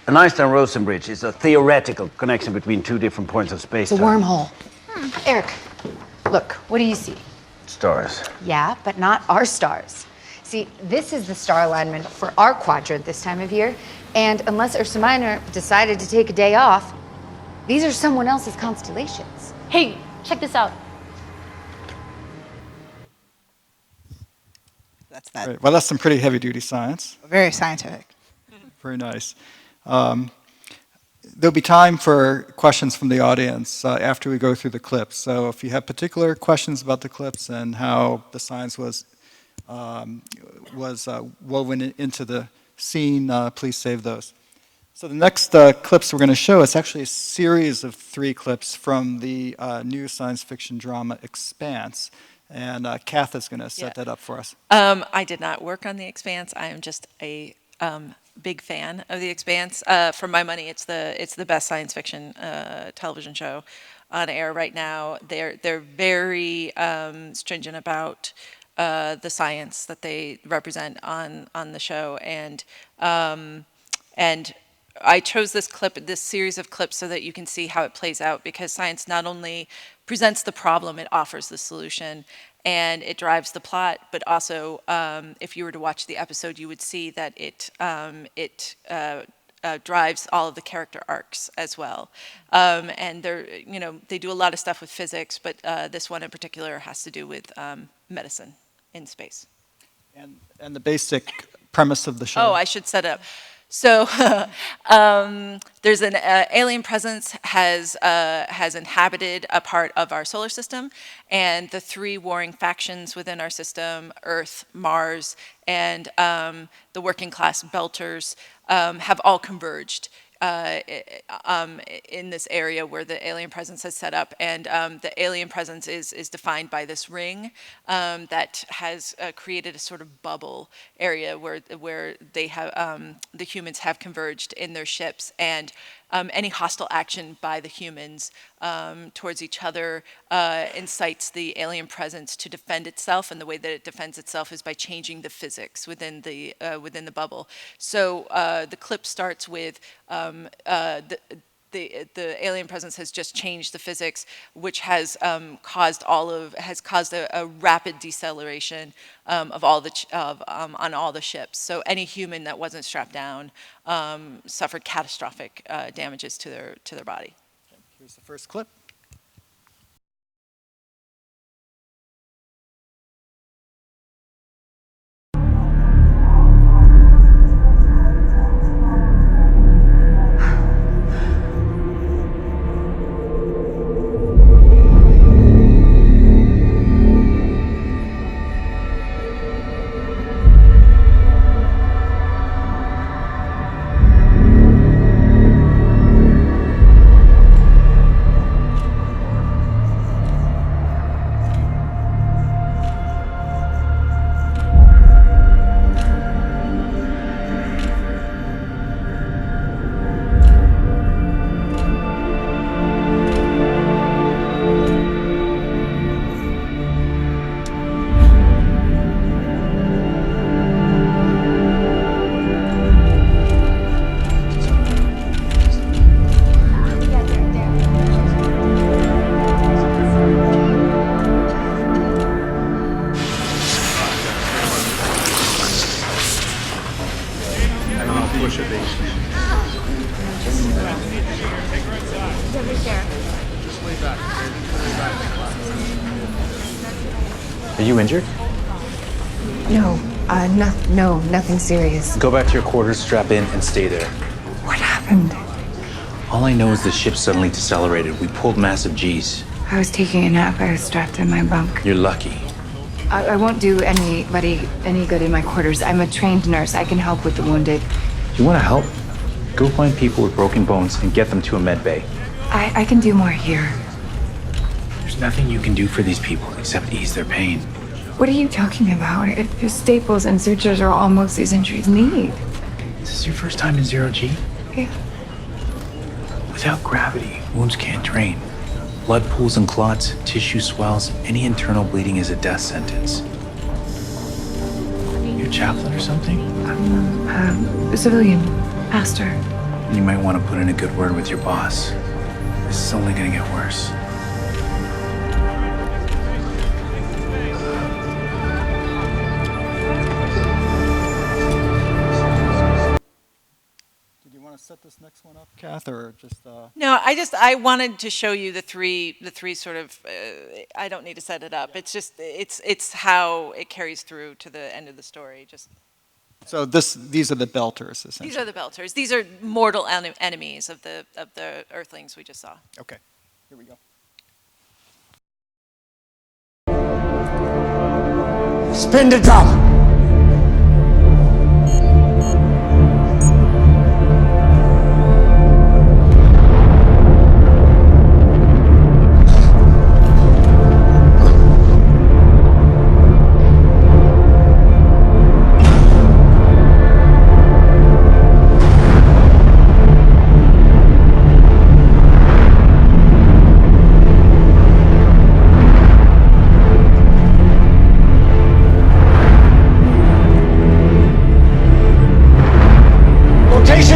An Einstein-Rosen bridge is a theoretical connection between two different points of space. It's a wormhole. Eric, look, what do you see? Stars. Yeah, but not our stars. See, this is the star alignment for our quadrant this time of year, and unless Ursa Minor decided to take a day off, these are someone else's constellations. Hey, Check this out. That's that. Great. Well, that's some pretty heavy-duty science. Very scientific. Very nice. There'll be time for questions from the audience after we go through the clips. So if you have particular questions about the clips and how the science was woven into the scene, please save those. So the next clips we're going to show is actually a series of 3 clips from the new science fiction drama Expanse. And Kath is going to set that up for us. I did not work on The Expanse. I am just a big fan of The Expanse. For my money, it's the best science fiction television show on air right now. They're very stringent about the science that they represent on the show, and I chose this series of clips so that you can see how it plays out, because science not only presents the problem, it offers the solution, and it drives the plot, but also if you were to watch the episode, you would see that it drives all of the character arcs as well. And they do a lot of stuff with physics, but this one in particular has to do with medicine in space. And the basic premise of the show. Oh, I should set up. So there's an alien presence has inhabited a part of our solar system, and the 3 warring factions within our system, Earth, Mars, and the working class Belters, have all converged in this area where the alien presence has set up, and the alien presence is defined by this ring that has created a sort of bubble area where they have the humans have converged in their ships, and any hostile action by the humans towards each other incites the alien presence to defend itself, and the way that it defends itself is by changing the physics within the bubble. So the clip starts with the alien presence has just changed the physics, which has caused a rapid deceleration of all on all the ships. So any human that wasn't strapped down suffered catastrophic damages to their body. Okay, here's the first clip. Are you injured? No, nothing serious. Go back to your quarters, strap in, and stay there. What happened? All I know is the ship suddenly decelerated. We pulled massive G's. I was taking a nap. I was strapped in my bunk. You're lucky. I won't do anybody any good in my quarters. I'm a trained nurse. I can help with the wounded. You want to help? Go find people with broken bones and get them to a med bay. I can do more here. There's nothing you can do for these people except ease their pain. What are you talking about? If staples and sutures are all most these injuries need. Is this your first time in zero G? Yeah. Without gravity, wounds can't drain. Blood pools and clots, tissue swells, any internal bleeding is a death sentence. You a chaplain or something? A civilian pastor. You might want to put in a good word with your boss. This is only gonna get worse. set this next one up, Kath, or just? No, I wanted to show you the three sort of. I don't need to set it up. It's just it's how it carries through to the end of the story. Just. So these are the belters, essentially. These are the belters. These are mortal enemies of the Earthlings we just saw. Okay, here we go. Spin the drum.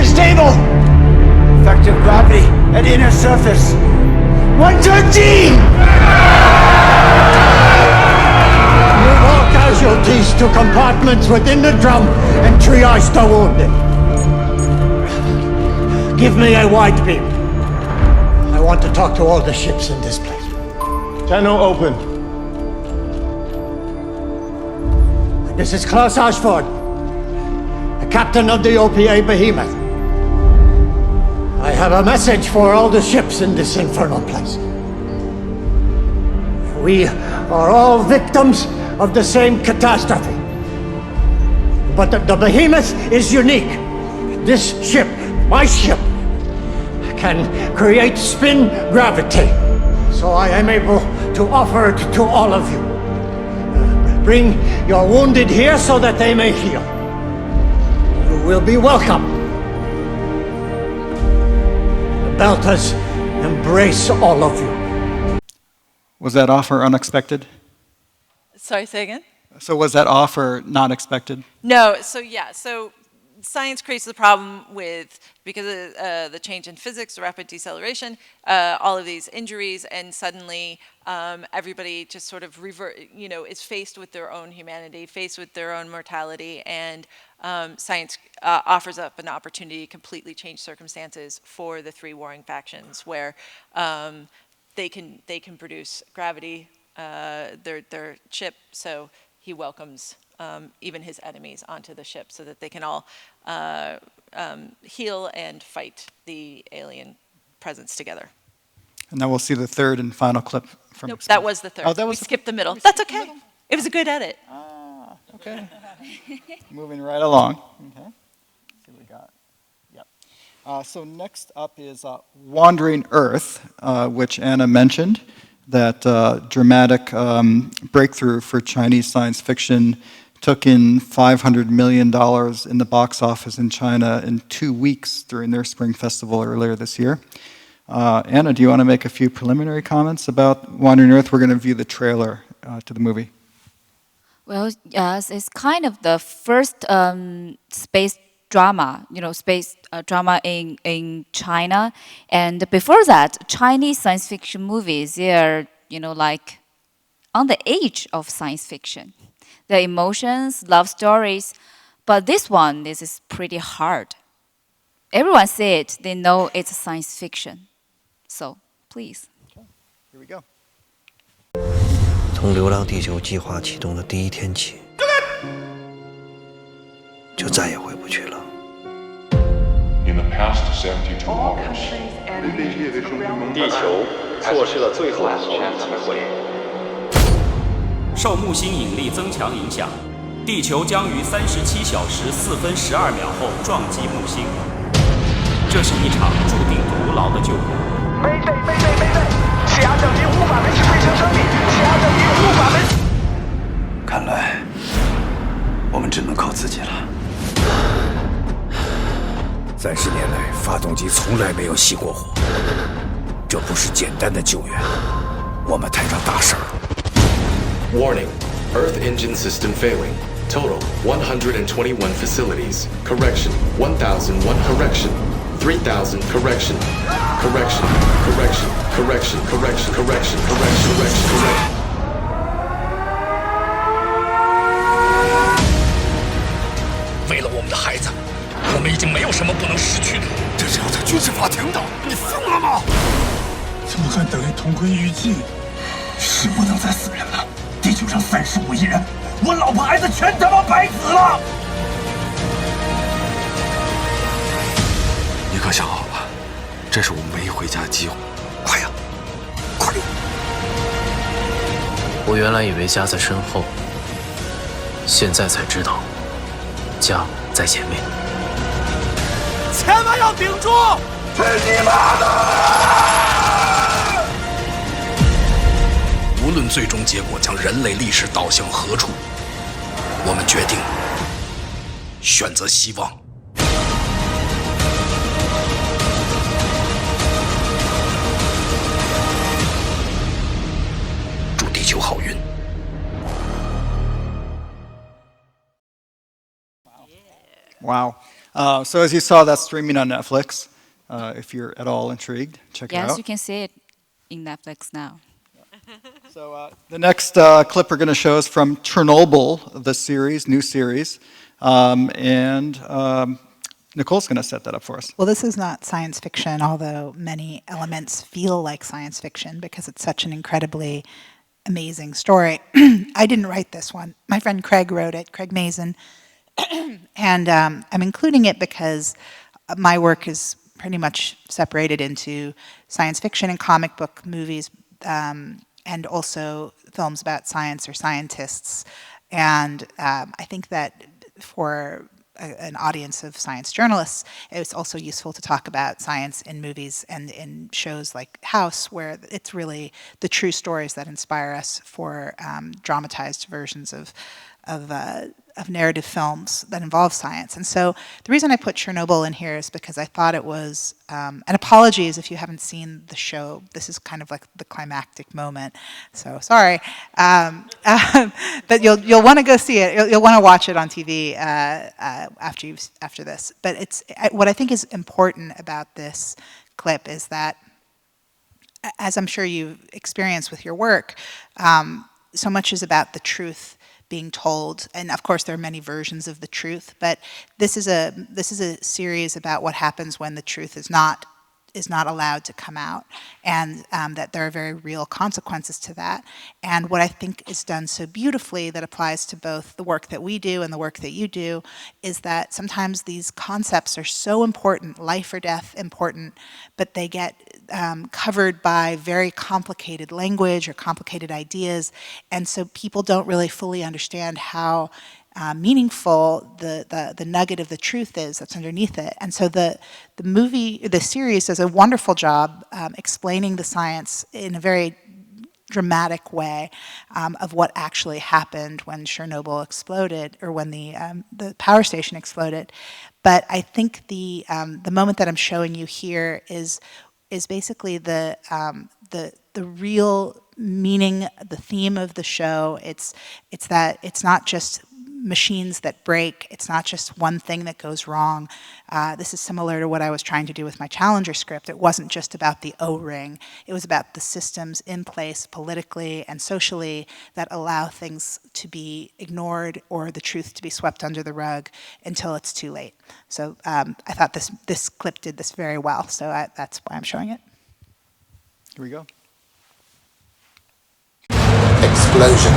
Stable! Effective gravity at inner surface. 113! Move all casualties to compartments within the drum and triage the wounded. Give me a wide beam. I want to talk to all the ships in this place. Channel open. This is Klaus Ashford, the captain of the OPA Behemoth. I have a message for all the ships in this infernal place. We are all victims of the same catastrophe. But the Behemoth is unique. This ship, my ship, can create spin gravity. So I am able to offer it to all of you. Bring your wounded here so that they may heal. You will be welcome. Belters embrace all of you. Was that offer unexpected? Sorry, say again? So was that offer not expected? No, so science creates the problem with, because of the change in physics, the rapid deceleration, all of these injuries, and suddenly everybody just sort of is faced with their own humanity, faced with their own mortality, and science offers up an opportunity to completely change circumstances for the three warring factions, where they can produce gravity, their ship, so he welcomes even his enemies onto the ship so that they can all heal and fight the alien presence together. And now we'll see the third and final clip from. Nope, that was the third. Oh, that was we skipped the middle. That's okay. It was a good edit. Ah, okay. Moving right along. Okay. See what we got. Yep. So next up is Wandering Earth, which Anna mentioned. That dramatic breakthrough for Chinese science fiction took in $500 million in the box office in China in 2 weeks during their Spring Festival earlier this year. Anna, do you want to make a few preliminary comments about Wandering Earth? We're going to view the trailer to the movie. Well, yes, it's kind of the first space drama, space drama in China. And before that, Chinese science fiction movies, they're, like on the edge of science fiction. The emotions, love stories. But this is pretty hard. Everyone see it, they know it's science fiction. So, please. Okay, here we go. 从流浪地球计划启动的第一天起，就再也回不去了。In the past 72 hours，地球错失了最后的逃离机会。受木星引力增强影响，地球将于37小时4分12秒后撞击木星。这是一场注定徒劳的救援。mayday mayday mayday， 气压降低无法维持飞行生命，气压降低无法维持。看来我们只能靠自己了。 30年来，发动机从来没有熄过火。这不是简单的救援，我们摊上大事儿了。Warning: Earth engine system failing. Total 121 facilities. Correction: 1,001 correction. 3,000 correction. Correction. Correction. Correction. Correction. Correction. Correction. Correction. 为了我们的孩子。 我们已经没有什么不能失去的。这是军事法庭的，你疯了吗？这么干等于同归于尽，是不能再死人了。地球上35亿人，我老婆孩子全他妈白死了。你可想好了？这是我们唯一回家的机会，快呀，快点！我原来以为家在身后，现在才知道，家在前面。千万要顶住！去你妈的！无论最终结果将人类历史导向何处，我们决定选择希望。祝地球好运。Wow. So as you saw, that's streaming on Netflix. If you're at all intrigued, check it out. Yes, you can see it in Netflix now. So the next clip we're going to show is from Chernobyl, the series, new series. Nicole's going to set that up for us. Well, this is not science fiction, although many elements feel like science fiction because it's such an incredibly amazing story. I didn't write this one. My friend Craig wrote it, Craig Mazin. And I'm including it because my work is pretty much separated into science fiction and comic book movies, and also films about science or scientists. And I think that for an audience of science journalists, it's also useful to talk about science in movies and in shows like House, where it's really the true stories that inspire us for dramatized versions of narrative films that involve science. And so the reason I put Chernobyl in here is because I thought it was, and apologies if you haven't seen the show, this is kind of like the climactic moment, so sorry. But you'll want to go see it, you'll want to watch it on TV after this. But what I think is important about this clip is that, as I'm sure you've experienced with your work, so much is about the truth being told, and of course there are many versions of the truth, but this is a series about what happens when the truth is not allowed to come out, and that there are very real consequences to that. And what I think is done so beautifully that applies to both the work that we do and the work that you do is that sometimes these concepts are so important, life or death important, but they get covered by very complicated language or complicated ideas, and so people don't really fully understand how meaningful the nugget of the truth is that's underneath it. And so the series does a wonderful job explaining the science in a very dramatic way of what actually happened when Chernobyl exploded, or when the power station exploded. But I think the moment that I'm showing you here is basically the real meaning, the theme of the show. It's that it's not just machines that break, it's not just one thing that goes wrong. This is similar to what I was trying to do with my Challenger script. It wasn't just about the O-ring, it was about the systems in place politically and socially that allow things to be ignored or the truth to be swept under the rug until it's too late. So I thought this clip did this very well, so that's why I'm showing it. Here we go. Explosion.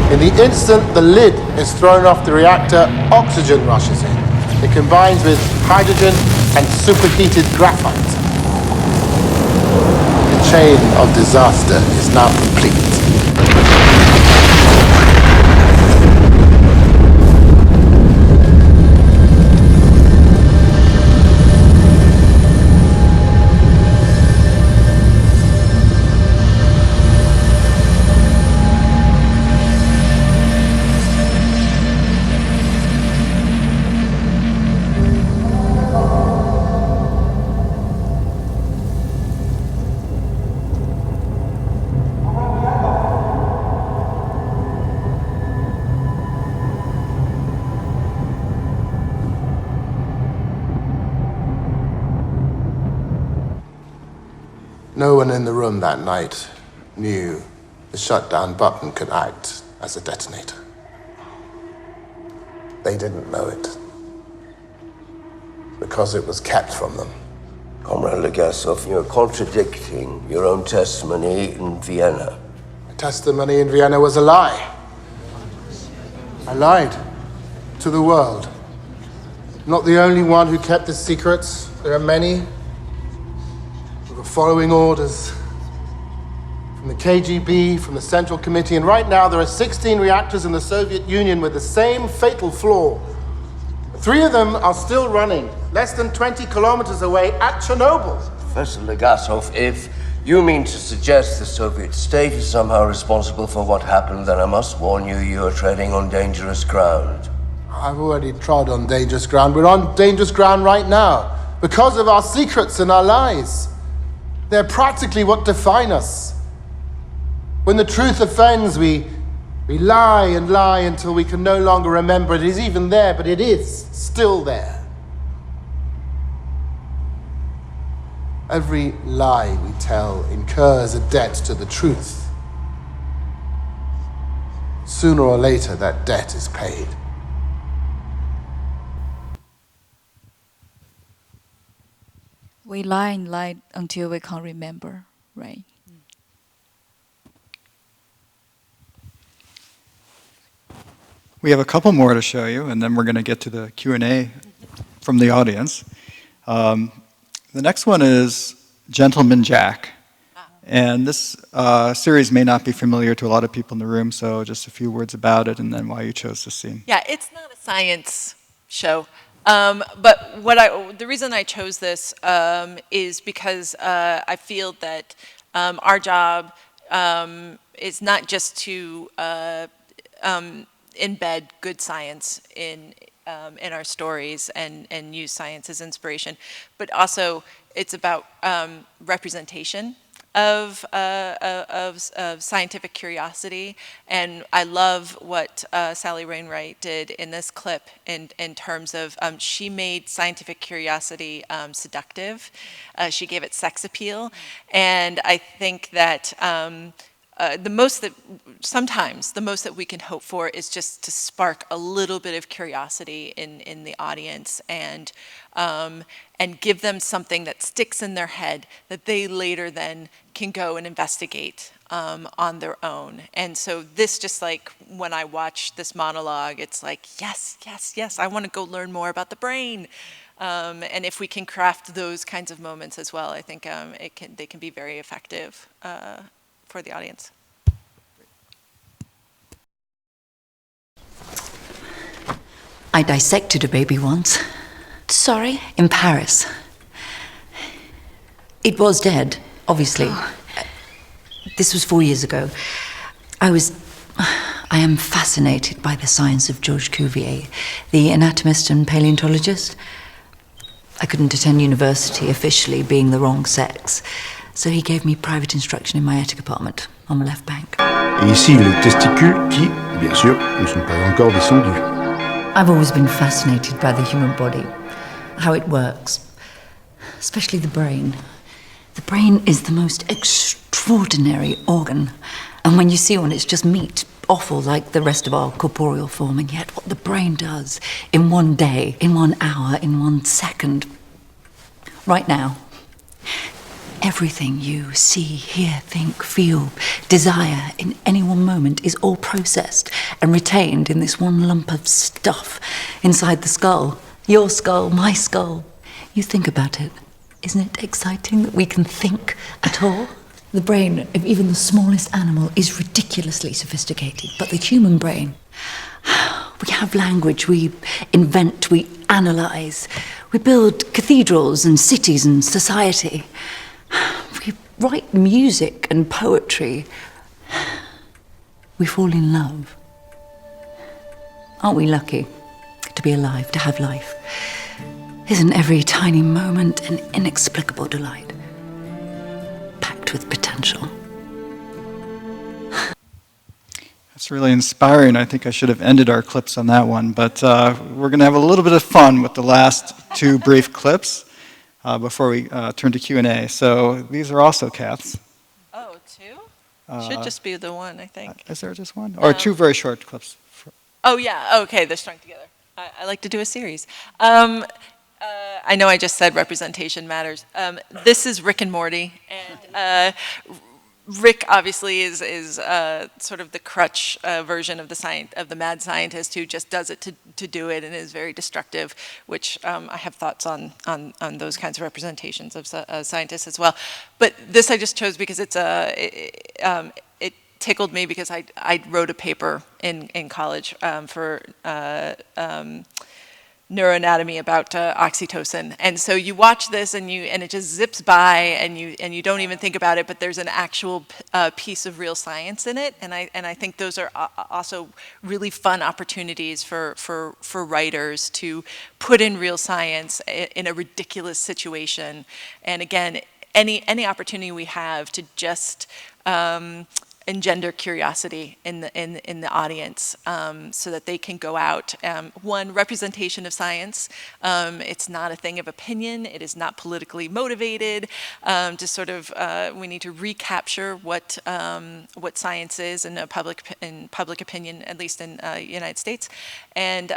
In the instant the lid is thrown off the reactor, oxygen rushes in. It combines with hydrogen and superheated graphite. The chain of disaster is now complete. No one in the room that night knew the shutdown button could act as a detonator. They didn't know it. because it was kept from them. Comrade Legasov, you're contradicting your own testimony in Vienna. My testimony in Vienna was a lie. I lied to the world. Not the only one who kept the secrets. There are many who were following orders from the KGB, from the Central Committee, and right now there are 16 reactors in the Soviet Union with the same fatal flaw. 3 of them are still running, less than 20 kilometers away at Chernobyl. Professor Legasov, if you mean to suggest the Soviet state is somehow responsible for what happened, then I must warn you, you are treading on dangerous ground. I've already trod on dangerous ground. We're on dangerous ground right now because of our secrets and our lies. They're practically what define us. When the truth offends, we lie and lie until we can no longer remember it is even there, but it is still there. Every lie we tell incurs a debt to the truth. Sooner or later, that debt is paid. We lie and lie until we can't remember, right? We have a couple more to show you, and then we're going to get to the Q&A from the audience. The next one is Gentleman Jack. And this series may not be familiar to a lot of people in the room, so just a few words about it and then why you chose this scene. Yeah, it's not a science show. But the reason I chose this is because I feel that our job is not just to embed good science in our stories and use science as inspiration, but also it's about representation of scientific curiosity. And I love what Sally Wainwright did in this clip in terms of she made scientific curiosity seductive. She gave it sex appeal. And I think that sometimes the most that we can hope for is just to spark a little bit of curiosity in the audience and give them something that sticks in their head that they later then can go and investigate on their own. And so this, just like when I watch this monologue, it's like, yes, yes, yes, I want to go learn more about the brain. And if we can craft those kinds of moments as well, I think they can be very effective for the audience. I dissected a baby once. Sorry? In Paris. It was dead, obviously. Oh. This was 4 years ago. I am fascinated by the science of Georges Cuvier, the anatomist and paleontologist. I couldn't attend university officially, being the wrong sex. So he gave me private instruction in my attic apartment on the left bank. Et ici, les testicules qui, bien sûr, ne sont pas encore descendus. I've always been fascinated by the human body, how it works, especially the brain. The brain is the most extraordinary organ. And when you see one, it's just meat, awful like the rest of our corporeal form. And yet what the brain does in one day, in 1 hour, in 1 second, right now, everything you see, hear, think, feel, desire in any one moment is all processed and retained in this one lump of stuff inside the skull. Your skull, my skull. You think about it. Isn't it exciting that we can think at all? The brain of even the smallest animal is ridiculously sophisticated, but the human brain, we have language, we invent, we analyze, we build cathedrals and cities and society. We write music and poetry. We fall in love. Aren't we lucky to be alive, to have life? Isn't every tiny moment an inexplicable delight, packed with potential? That's really inspiring. I think I should have ended our clips on that one, but we're going to have a little bit of fun with the last 2 brief clips before we turn to Q&A. So these are also Kath's. Oh, 2? Should just be the one, I think. Is there just one? Or 2 very short clips? Oh, yeah. Okay, they're strung together. I like to do a series. I know I just said representation matters. This is Rick and Morty, and Rick obviously is sort of the crutch version of the mad scientist who just does it to do it and is very destructive, which I have thoughts on those kinds of representations of scientists as well. But this I just chose because it tickled me because I wrote a paper in college for neuroanatomy about oxytocin, and so you watch this and it just zips by and you don't even think about it, but there's an actual piece of real science in it, and I think those are also really fun opportunities for writers to put in real science in a ridiculous situation, and again, any opportunity we have to just engender curiosity in the audience, so that they can go out. One, representation of science. It's not a thing of opinion. It is not politically motivated. Just sort of, we need to recapture what science is in public opinion, at least in the United States, and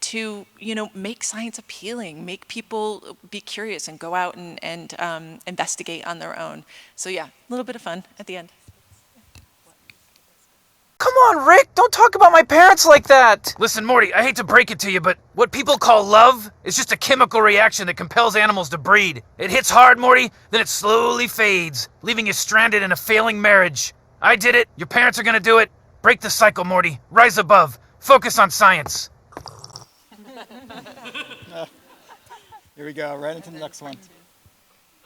to make science appealing, make people be curious and go out and investigate on their own. So yeah, a little bit of fun at the end. Come on, Rick, don't talk about my parents like that! Listen, Morty, I hate to break it to you, but what people call love is just a chemical reaction that compels animals to breed. It hits hard, Morty, then it slowly fades, leaving you stranded in a failing marriage. I did it, your parents are gonna do it. Break the cycle, Morty. Rise above. Focus on science. Here we go, right into the next one.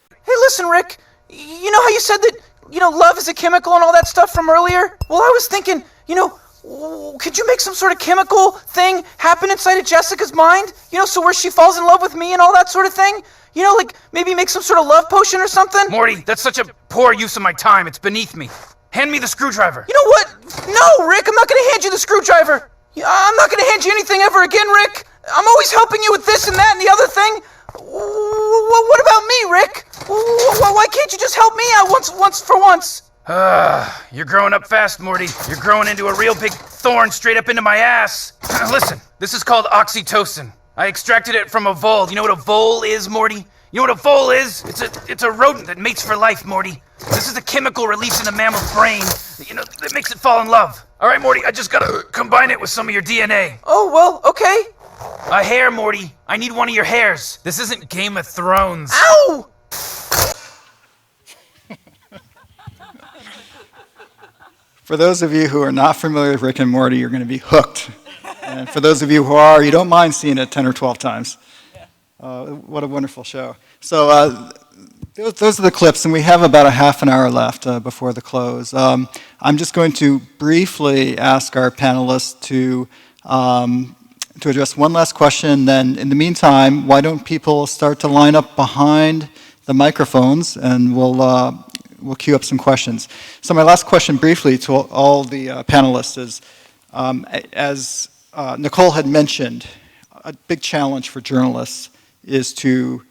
Hey, listen, Rick, you know how you said that love is a chemical and all that stuff from earlier? Well, I was thinking, could you make some sort of chemical thing happen inside of Jessica's mind? So where she falls in love with me and all that sort of thing? Like maybe make some sort of love potion or something? Morty, that's such a poor use of my time. It's beneath me. Hand me the screwdriver. You know what? No, Rick, I'm not gonna hand you the screwdriver. I'm not gonna hand you anything ever again, Rick. I'm always helping you with this and that and the other thing. What about me, Rick? Why can't you just help me out once for once? You're growing up fast, Morty. You're growing into a real big thorn straight up into my ass. Listen, this is called oxytocin. I extracted it from a vole. You know what a vole is, Morty? You know what a vole is? It's a rodent that mates for life, Morty. This is a chemical released in a mammal's brain, that makes it fall in love. All right, Morty, I just gotta combine it with some of your DNA. Oh, well, okay. A hair, Morty. I need one of your hairs. This isn't Game of Thrones. Ow! For those of you who are not familiar with Rick and Morty, you're going to be hooked. And for those of you who are, you don't mind seeing it 10 or 12 times. What a wonderful show. So those are the clips, and we have about a half an hour left before the close. I'm just going to briefly ask our panelists to address one last question. Then, in the meantime, why don't people start to line up behind the microphones, and we'll queue up some questions. So my last question briefly to all the panelists is, as Nicole had mentioned, a big challenge for journalists is to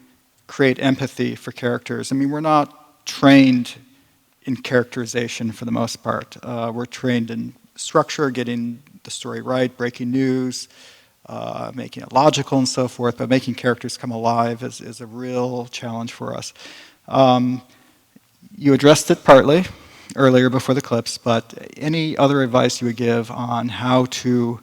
create empathy for characters. I mean, we're not trained in characterization for the most part. We're trained in structure, getting the story right, breaking news, making it logical and so forth, but making characters come alive is a real challenge for us. You addressed it partly earlier before the clips, but any other advice you would give on how to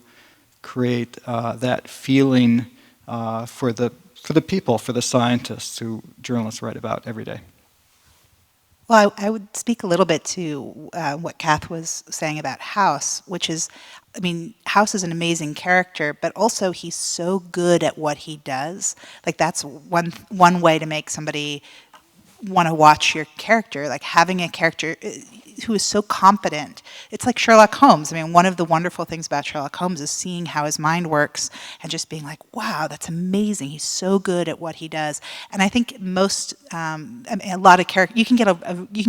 create that feeling for the people, for the scientists who journalists write about every day? Well, I would speak a little bit to what Kath was saying about House, which is, I mean, House is an amazing character, but also he's so good at what he does. Like, that's one way to make somebody want to watch your character, like having a character who is so competent. It's like Sherlock Holmes. I mean, one of the wonderful things about Sherlock Holmes is seeing how his mind works and just being like, wow, that's amazing. He's so good at what he does. And I think most, I mean, a lot of characters, you can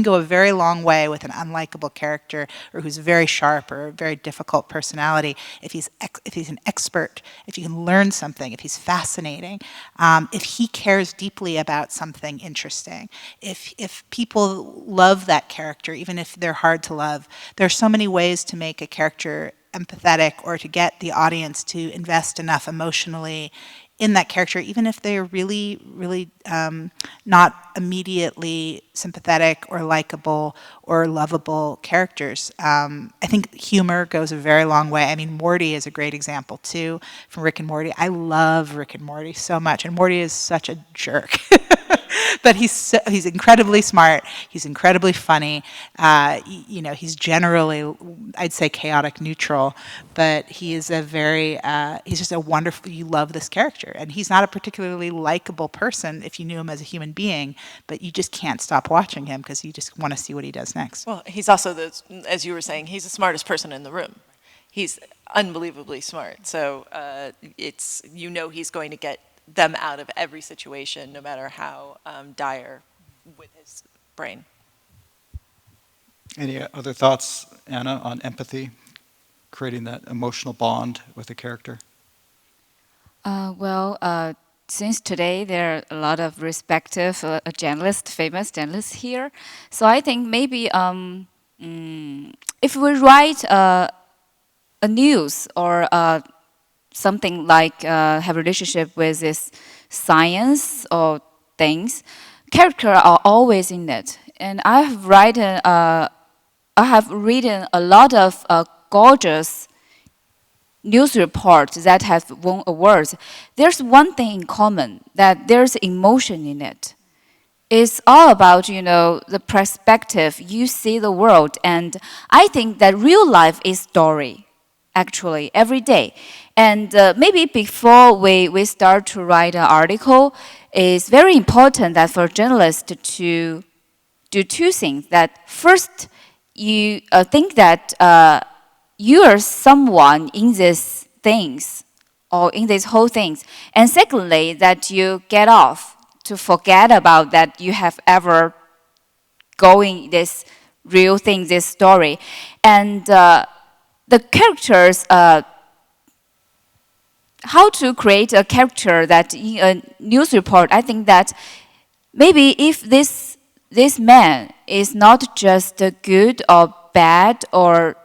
go a very long way with an unlikable character or who's very sharp or a very difficult personality if he's an expert, if you can learn something, if he's fascinating, if he cares deeply about something interesting, if people love that character, even if they're hard to love. There are so many ways to make a character empathetic or to get the audience to invest enough emotionally in that character, even if they're really, really not immediately sympathetic or likable or lovable characters. I think humor goes a very long way. I mean, Morty is a great example too, from Rick and Morty. I love Rick and Morty so much, and Morty is such a jerk. But he's incredibly smart. He's incredibly funny. You know, he's generally, I'd say, chaotic neutral, but he is a very, he's just a wonderful, you love this character. And he's not a particularly likable person if you knew him as a human being, but you just can't stop watching him because you just want to see what he does next. Well, he's also, as you were saying, he's the smartest person in the room. He's unbelievably smart. So it's, you know, he's going to get them out of every situation, no matter how dire, with his brain. Any other thoughts, Anna, on empathy, creating that emotional bond with a character? Since today there are a lot of respective famous journalists here, so I think maybe if we write a news or something like have a relationship with this science or things, characters are always in it. And I have written a lot of gorgeous news reports that have won awards. There's one thing in common, that there's emotion in it. It's all about, you know, the perspective you see the world. And I think that real life is story, actually, every day. And maybe before we start to write an article, it's very important that for journalists to do two things. That first, you think that you are someone in these things, or in these whole things. And secondly, that you get off to forget about that you have ever going this real thing, this story. And the characters, how to create a character that in a news report, I think that maybe if this man is not just good or bad, or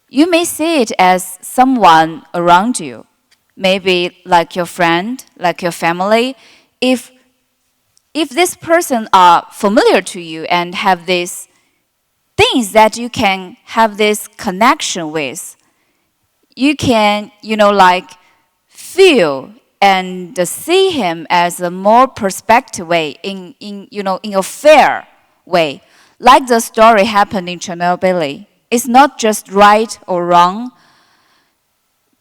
you may see it as someone around you, maybe like your friend, like your family. If this person are familiar to you and have these things that you can have this connection with, you can, you know, like feel and see him as a more perspective way, in a fair way, like the story happened in Chernobyl. It's not just right or wrong.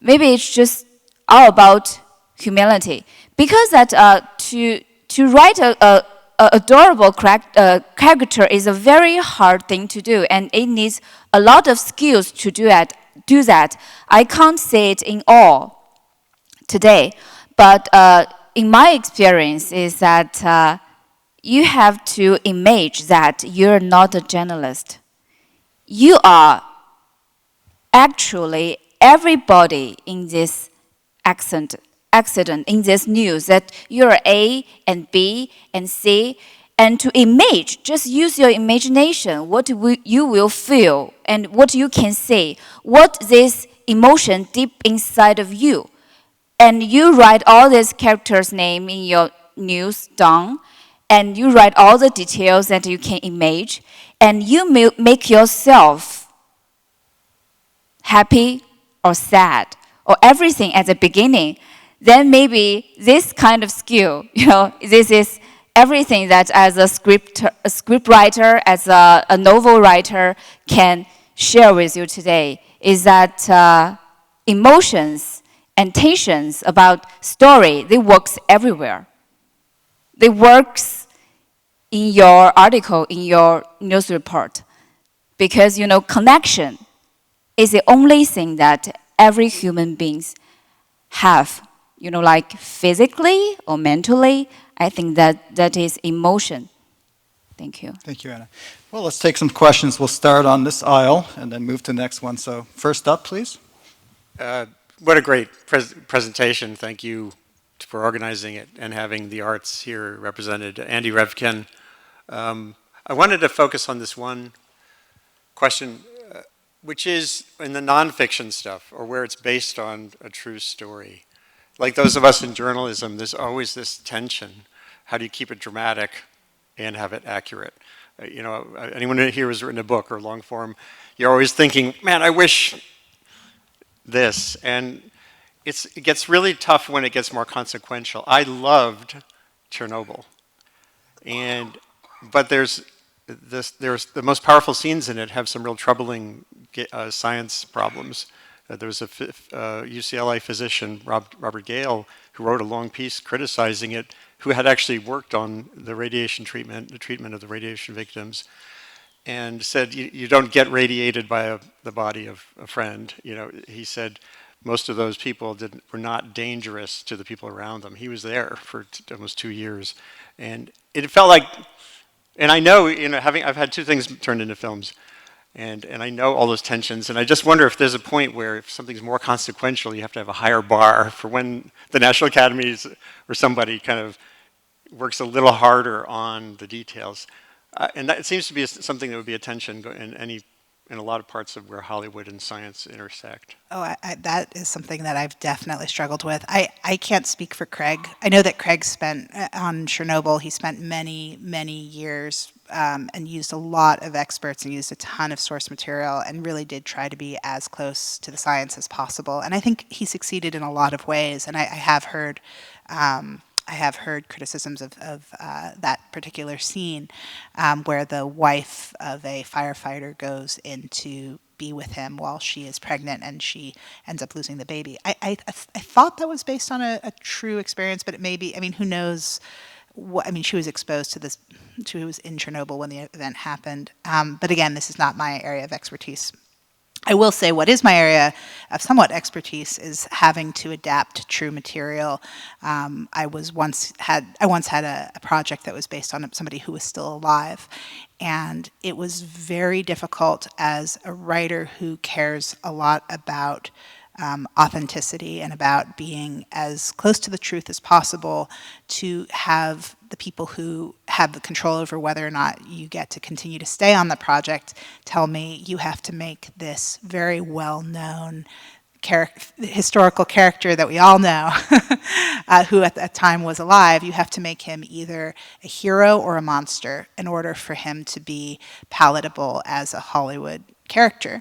Maybe it's just all about humility. Because that to write a adorable character is a very hard thing to do, and it needs a lot of skills to do that. I can't say it in all today, but in my experience is that you have to imagine that you're not a journalist. You are actually everybody in this accident, in this news, that you're A and B and C, and to image, just use your imagination, what you will feel and what you can see, what this emotion deep inside of you. And you write all these characters' name in your news down, and you write all the details that you can imagine, and you make yourself happy or sad or everything at the beginning. Then maybe this kind of skill, you know, this is everything that as a script writer, as a novel writer can share with you today, is that emotions and tensions about story, they works everywhere. They works in your article, in your news report. Because, you know, connection is the only thing that every human beings have, you know, like physically or mentally. I think that is emotion. Thank you. Thank you, Anna. Well, let's take some questions. We'll start on this aisle and then move to the next one. So first up, please. What a great presentation. Thank you for organizing it and having the arts here represented. Andy Revkin. I wanted to focus on this one question, which is in the nonfiction stuff, or where it's based on a true story. like those of us in journalism, there's always this tension. How do you keep it dramatic and have it accurate? You know, anyone here who's written a book or long form, you're always thinking, man, I wish this. And it gets really tough when it gets more consequential. I loved Chernobyl. But there's the most powerful scenes in it have some real troubling science problems. There was a UCLA physician, Robert Gale, who wrote a long piece criticizing it, who had actually worked on the radiation treatment, the treatment of the radiation victims, and said you don't get radiated by the body of a friend. You know, he said most of those people were not dangerous to the people around them. He was there for almost 2 years, and it felt like. And I know, you know, I've had 2 things turned into films, and I know all those tensions, and I just wonder if there's a point where if something's more consequential, you have to have a higher bar for when the National Academies or somebody kind of works a little harder on the details. And that seems to be something that would be a tension in a lot of parts of where Hollywood and science intersect. Oh, that is something that I've definitely struggled with. I can't speak for Craig. I know that Craig spent, on Chernobyl, he spent many, many years and used a lot of experts and used a ton of source material and really did try to be as close to the science as possible. And I think he succeeded in a lot of ways. And I have heard criticisms of that particular scene where the wife of a firefighter goes in to be with him while she is pregnant and she ends up losing the baby. I thought that was based on a true experience, but it may be, I mean, who knows what, I mean, she was exposed to this, she was in Chernobyl when the event happened. But again, this is not my area of expertise. I will say what is my area of somewhat expertise is having to adapt true material. I once had a project that was based on somebody who was still alive, and it was very difficult as a writer who cares a lot about authenticity and about being as close to the truth as possible to have the people who have the control over whether or not you get to continue to stay on the project tell me you have to make this very well-known historical character that we all know who at that time was alive. You have to make him either a hero or a monster in order for him to be palatable as a Hollywood character.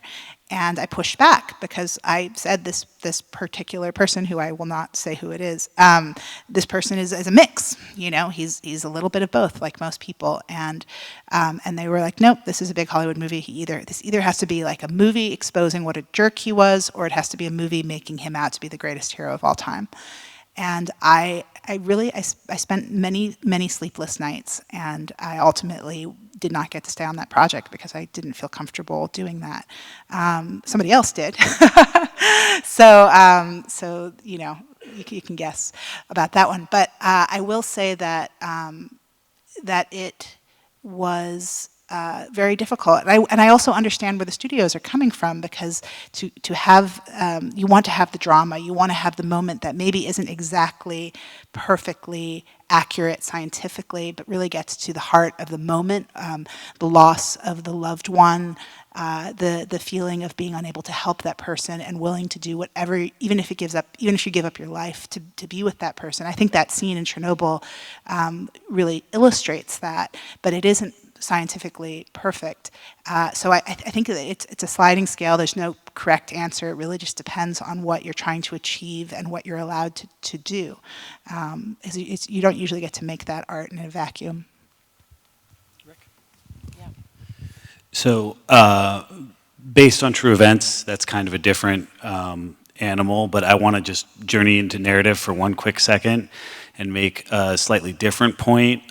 And I pushed back because I said this particular person, who I will not say who it is, this person is a mix. You know, he's a little bit of both, like most people. And they were like, nope, this is a big Hollywood movie. This either has to be like a movie exposing what a jerk he was, or it has to be a movie making him out to be the greatest hero of all time. And I spent many sleepless nights, and I ultimately did not get to stay on that project because I didn't feel comfortable doing that. Somebody else did. So you know, you can guess about that one. But I will say that that it was very difficult, and I also understand where the studios are coming from, because to have you want to have the drama, you want to have the moment that maybe isn't exactly perfectly accurate scientifically, but really gets to the heart of the moment, the loss of the loved one, the feeling of being unable to help that person and willing to do whatever, even if you give up your life to be with that person. I think that scene in Chernobyl really illustrates that, but it isn't scientifically perfect. So I think that it's a sliding scale. There's no correct answer. It really just depends on what you're trying to achieve and what you're allowed to do. You don't usually get to make that art in a vacuum. So based on true events, that's kind of a different animal, but I want to just journey into narrative for one quick second and make a slightly different point.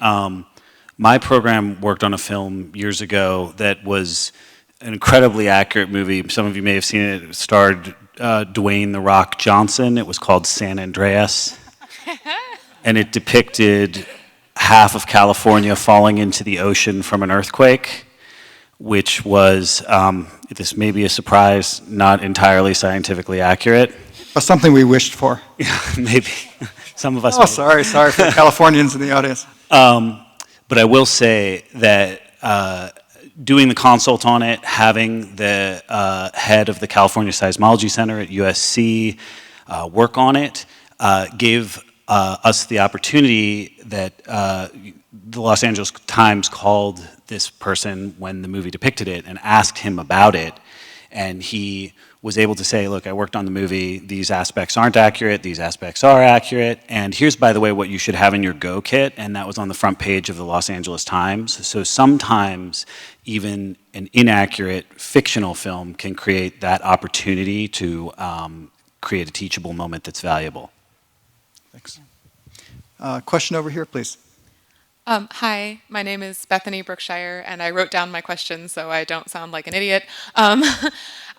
My program worked on a film years ago that was an incredibly accurate movie. Some of you may have seen it. It starred Dwayne "The Rock" Johnson. It was called San Andreas. And it depicted half of California falling into the ocean from an earthquake, which was, this may be a surprise, not entirely scientifically accurate. But something we wished for. Yeah, maybe. Some of us. Oh, sorry for Californians in the audience. But I will say that doing the consult on it, having the head of the California Seismology Center at USC work on it, gave us the opportunity that the Los Angeles Times called this person when the movie depicted it and asked him about it. And he was able to say, look, I worked on the movie, these aspects aren't accurate, these aspects are accurate, and here's, by the way, what you should have in your go kit, and that was on the front page of the Los Angeles Times. So sometimes even an inaccurate fictional film can create that opportunity to create a teachable moment that's valuable. Thanks. Question over here, please. Hi, my name is Bethany Brookshire, and I wrote down my question so I don't sound like an idiot.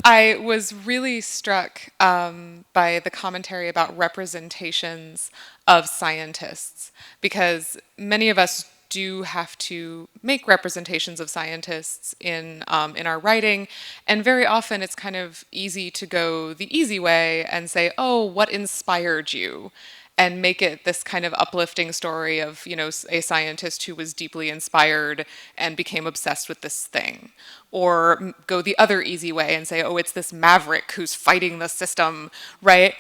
I was really struck by the commentary about representations of scientists, because many of us do have to make representations of scientists in our writing, and very often it's kind of easy to go the easy way and say, oh, what inspired you? And make it this kind of uplifting story of, you know, a scientist who was deeply inspired and became obsessed with this thing. Or go the other easy way and say, oh, it's this maverick who's fighting the system, right?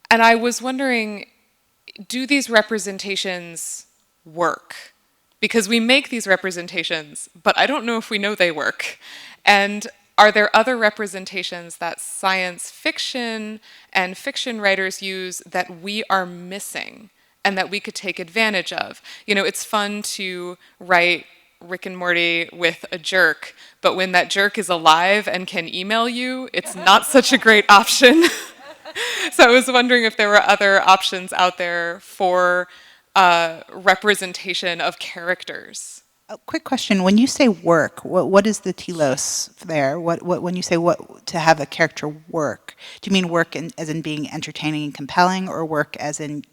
And I was wondering, do these representations work? Because we make these representations, but I don't know if we know they work. And are there other representations that science fiction and fiction writers use that we are missing and that we could take advantage of? You know, it's fun to write Rick and Morty with a jerk, but when that jerk is alive and can email you, it's not such a great option. So I was wondering if there were other options out there for representation of characters. A quick question: when you say work, what is the telos there? What when you say what to have a character work? Do you mean work as in being entertaining and compelling, or work as in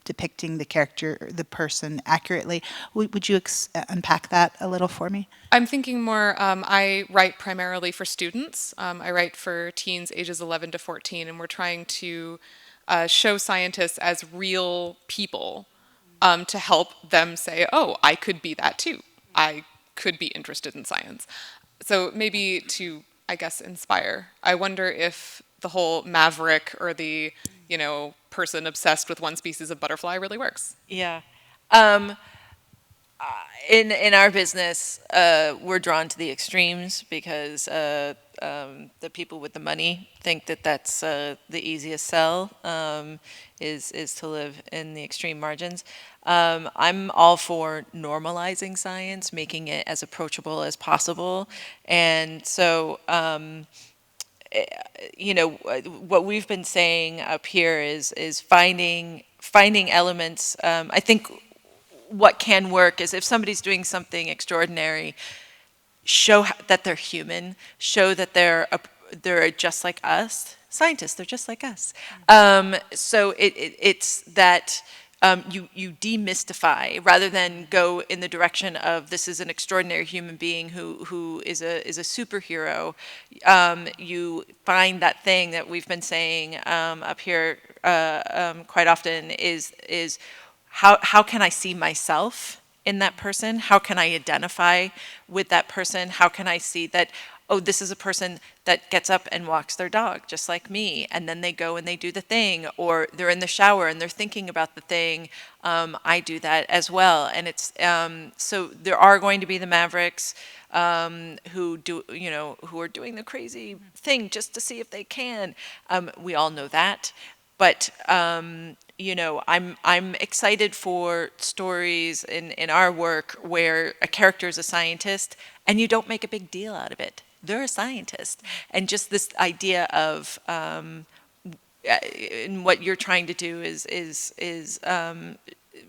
depicting the character, the person accurately? Would you unpack that a little for me? I'm thinking more, I write primarily for students. I write for teens ages 11 to 14, and we're trying to show scientists as real people to help them say, oh, I could be that too. I could be interested in science. So maybe to, I guess, inspire. I wonder if the whole maverick or the, you know, person obsessed with one species of butterfly really works. Yeah. In our business, we're drawn to the extremes because the people with the money think that that's the easiest sell, is to live in the extreme margins. I'm all for normalizing science, making it as approachable as possible. And so, you know, what we've been saying up here is finding elements. I think what can work is if somebody's doing something extraordinary, show that they're human, show that they're just like us. Scientists, they're just like us. So it's that you demystify rather than go in the direction of this is an extraordinary human being who is a superhero. You find that thing that we've been saying up here quite often is how can I see myself in that person? How can I identify with that person? How can I see that, oh, this is a person that gets up and walks their dog just like me, and then they go and they do the thing, or they're in the shower and they're thinking about the thing. I do that as well. And it's so there are going to be the mavericks who are doing the crazy thing just to see if they can. We all know that. But you know, I'm excited for stories in our work where a character is a scientist and you don't make a big deal out of it. They're a scientist, and just this idea of and what you're trying to do is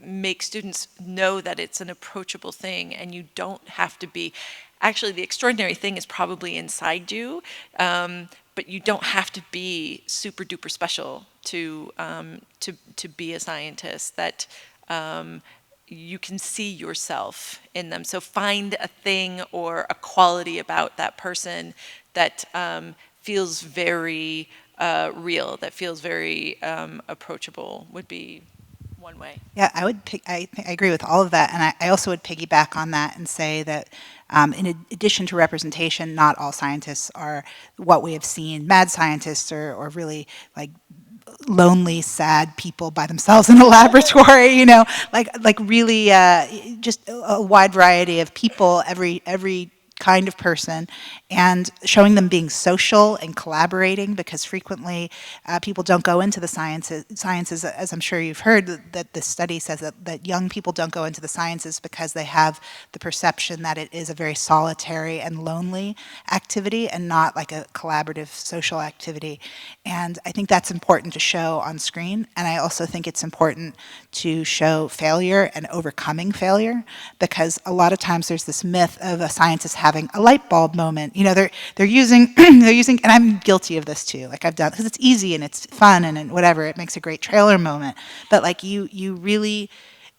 make students know that it's an approachable thing, and you don't have to be. Actually, the extraordinary thing is probably inside you. But you don't have to be super duper special to be a scientist. That you can see yourself in them. So find a thing or a quality about that person that feels very real, that feels very approachable. Would be one way. Yeah, I agree with all of that, and I also would piggyback on that and say that in addition to representation, not all scientists are what we have seen mad scientists or really like lonely, sad people by themselves in a laboratory, you know, like really just a wide variety of people, every kind of person, and showing them being social and collaborating, because frequently people don't go into the sciences, as I'm sure you've heard, that this study says that young people don't go into the sciences because they have the perception that it is a very solitary and lonely activity and not like a collaborative social activity. And I think that's important to show on screen, and I also think it's important to show failure and overcoming failure, because a lot of times there's this myth of a scientist having a light bulb moment. You know, they're using and I'm guilty of this too. Like I've done, because it's easy and it's fun and whatever. It makes a great trailer moment. But like you really,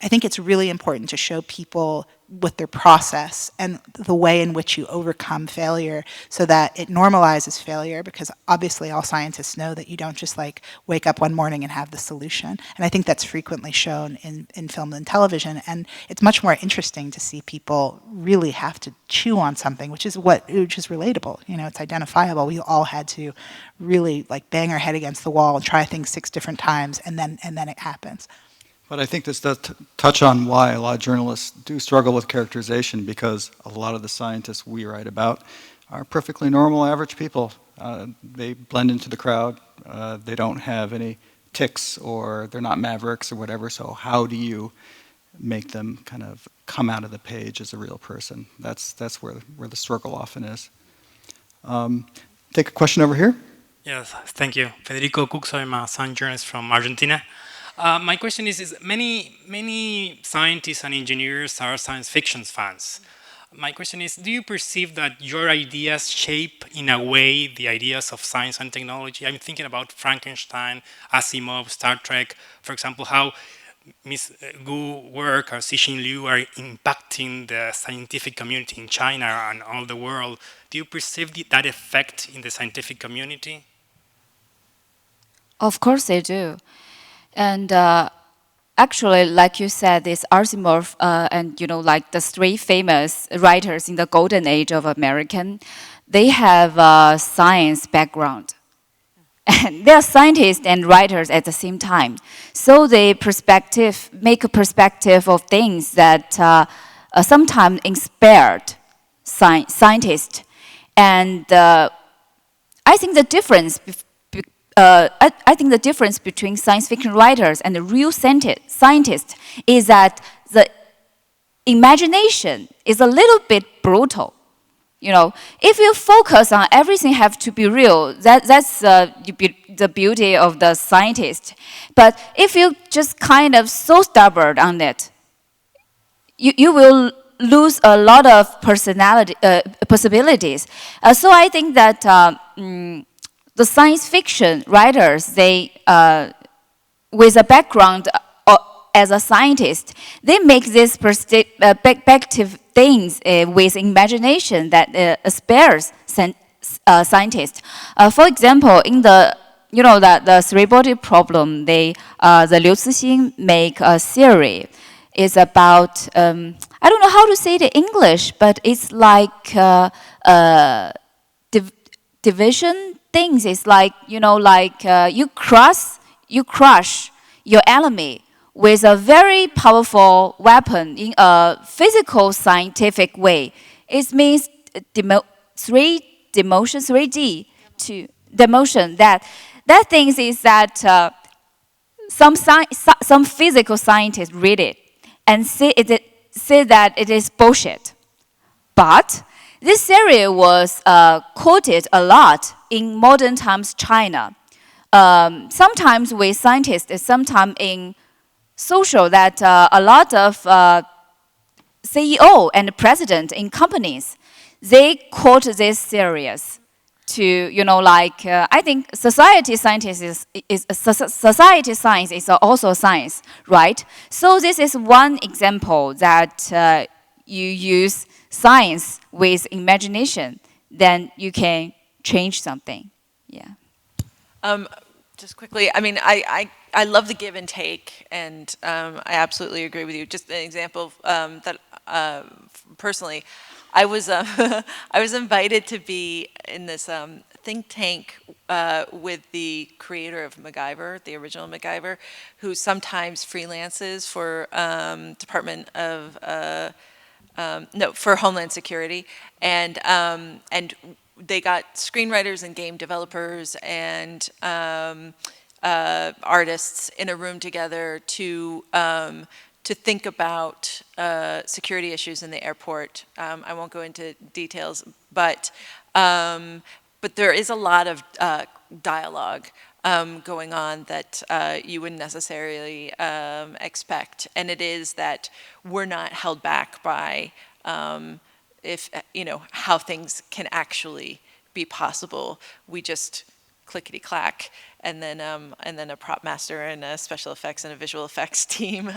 I think it's really important to show people with their process and the way in which you overcome failure, so that it normalizes failure, because obviously all scientists know that you don't just like wake up one morning and have the solution. And I think that's frequently shown in film and television, and it's much more interesting to see people really have to chew on something, which is relatable, you know, it's identifiable. We all had to really like bang our head against the wall and try things 6 different times, and then it happens. But I think this does touch on why a lot of journalists do struggle with characterization, because a lot of the scientists we write about are perfectly normal, average people. They blend into the crowd. They don't have any tics, or they're not mavericks or whatever. So how do you make them kind of come out of the page as a real person? That's where the struggle often is. Take a question over here. Yes, thank you. Federico Cuxo, I'm a science journalist from Argentina. My question is many scientists and engineers are science fiction fans. My question is, do you perceive that your ideas shape in a way the ideas of science and technology? I'm thinking about Frankenstein, Asimov, Star Trek, for example, how Ms. Gu's work or Cixin Liu are impacting the scientific community in China and all the world. Do you perceive that effect in the scientific community? Of course they do. And actually, like you said, this Asimov and, you know, like the 3 famous writers in the golden age of American, they have a science background. And they're scientists and writers at the same time. So they make a perspective of things that sometimes inspired scientists. And I think the difference I think the difference between science fiction writers and the real scientists is that the imagination is a little bit brutal. You know, if you focus on everything have to be real, that's the beauty of the scientist. But if you just kind of so stubborn on it, you will lose a lot of possibilities. So I think that the science fiction writers, they, with a background as a scientist, they make these perspective things with imagination that spares scientists. For example, in the the three-body problem, the Liu Cixin make a theory. It's about I don't know how to say it in English, but it's like division things. It's like you crush your enemy with a very powerful weapon in a physical scientific way. It means 3D to demotion. That thing is that some physical scientists read it and say that it is bullshit. But this theory was quoted a lot in modern times China. Sometimes with scientists, sometimes in social, that a lot of CEO and president in companies, they quote these theories to, I think society science is also science, right? So this is one example that you use science with imagination, then you can change something. Yeah. Just quickly, I mean, I love the give and take, and I absolutely agree with you. Just an example that personally, I was I was invited to be in this think tank with the creator of MacGyver, the original MacGyver, who sometimes freelances for Department of for Homeland Security, and they got screenwriters and game developers and artists in a room together to think about security issues in the airport. I won't go into details, but there is a lot of dialogue going on that you wouldn't necessarily expect, and it is that we're not held back by how things can actually be possible. We just clickety clack, and then a prop master and a special effects and a visual effects team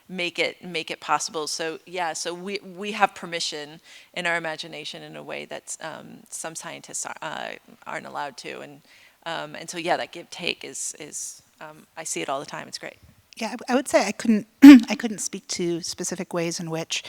make it possible. So yeah, so we have permission in our imagination in a way that some scientists aren't allowed to, and so yeah, that give take is I see it all the time. It's great. Yeah, I would say I couldn't speak to specific ways in which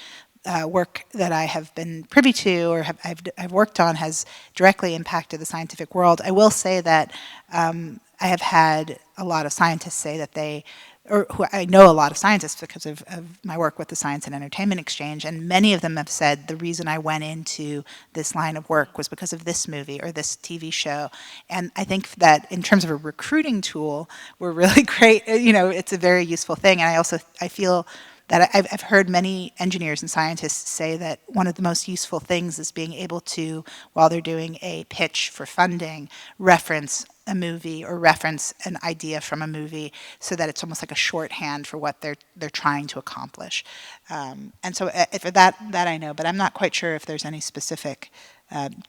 work that I have been privy to or I've worked on has directly impacted the scientific world. I will say that I have had a lot of scientists say that I know a lot of scientists because of my work with the Science and Entertainment Exchange, and many of them have said the reason I went into this line of work was because of this movie or this TV show. And I think that in terms of a recruiting tool, we're really great. It's a very useful thing. And I feel that I've heard many engineers and scientists say that one of the most useful things is being able to, while they're doing a pitch for funding, reference a movie or reference an idea from a movie so that it's almost like a shorthand for what they're trying to accomplish. And so for that I know, but I'm not quite sure if there's any specific.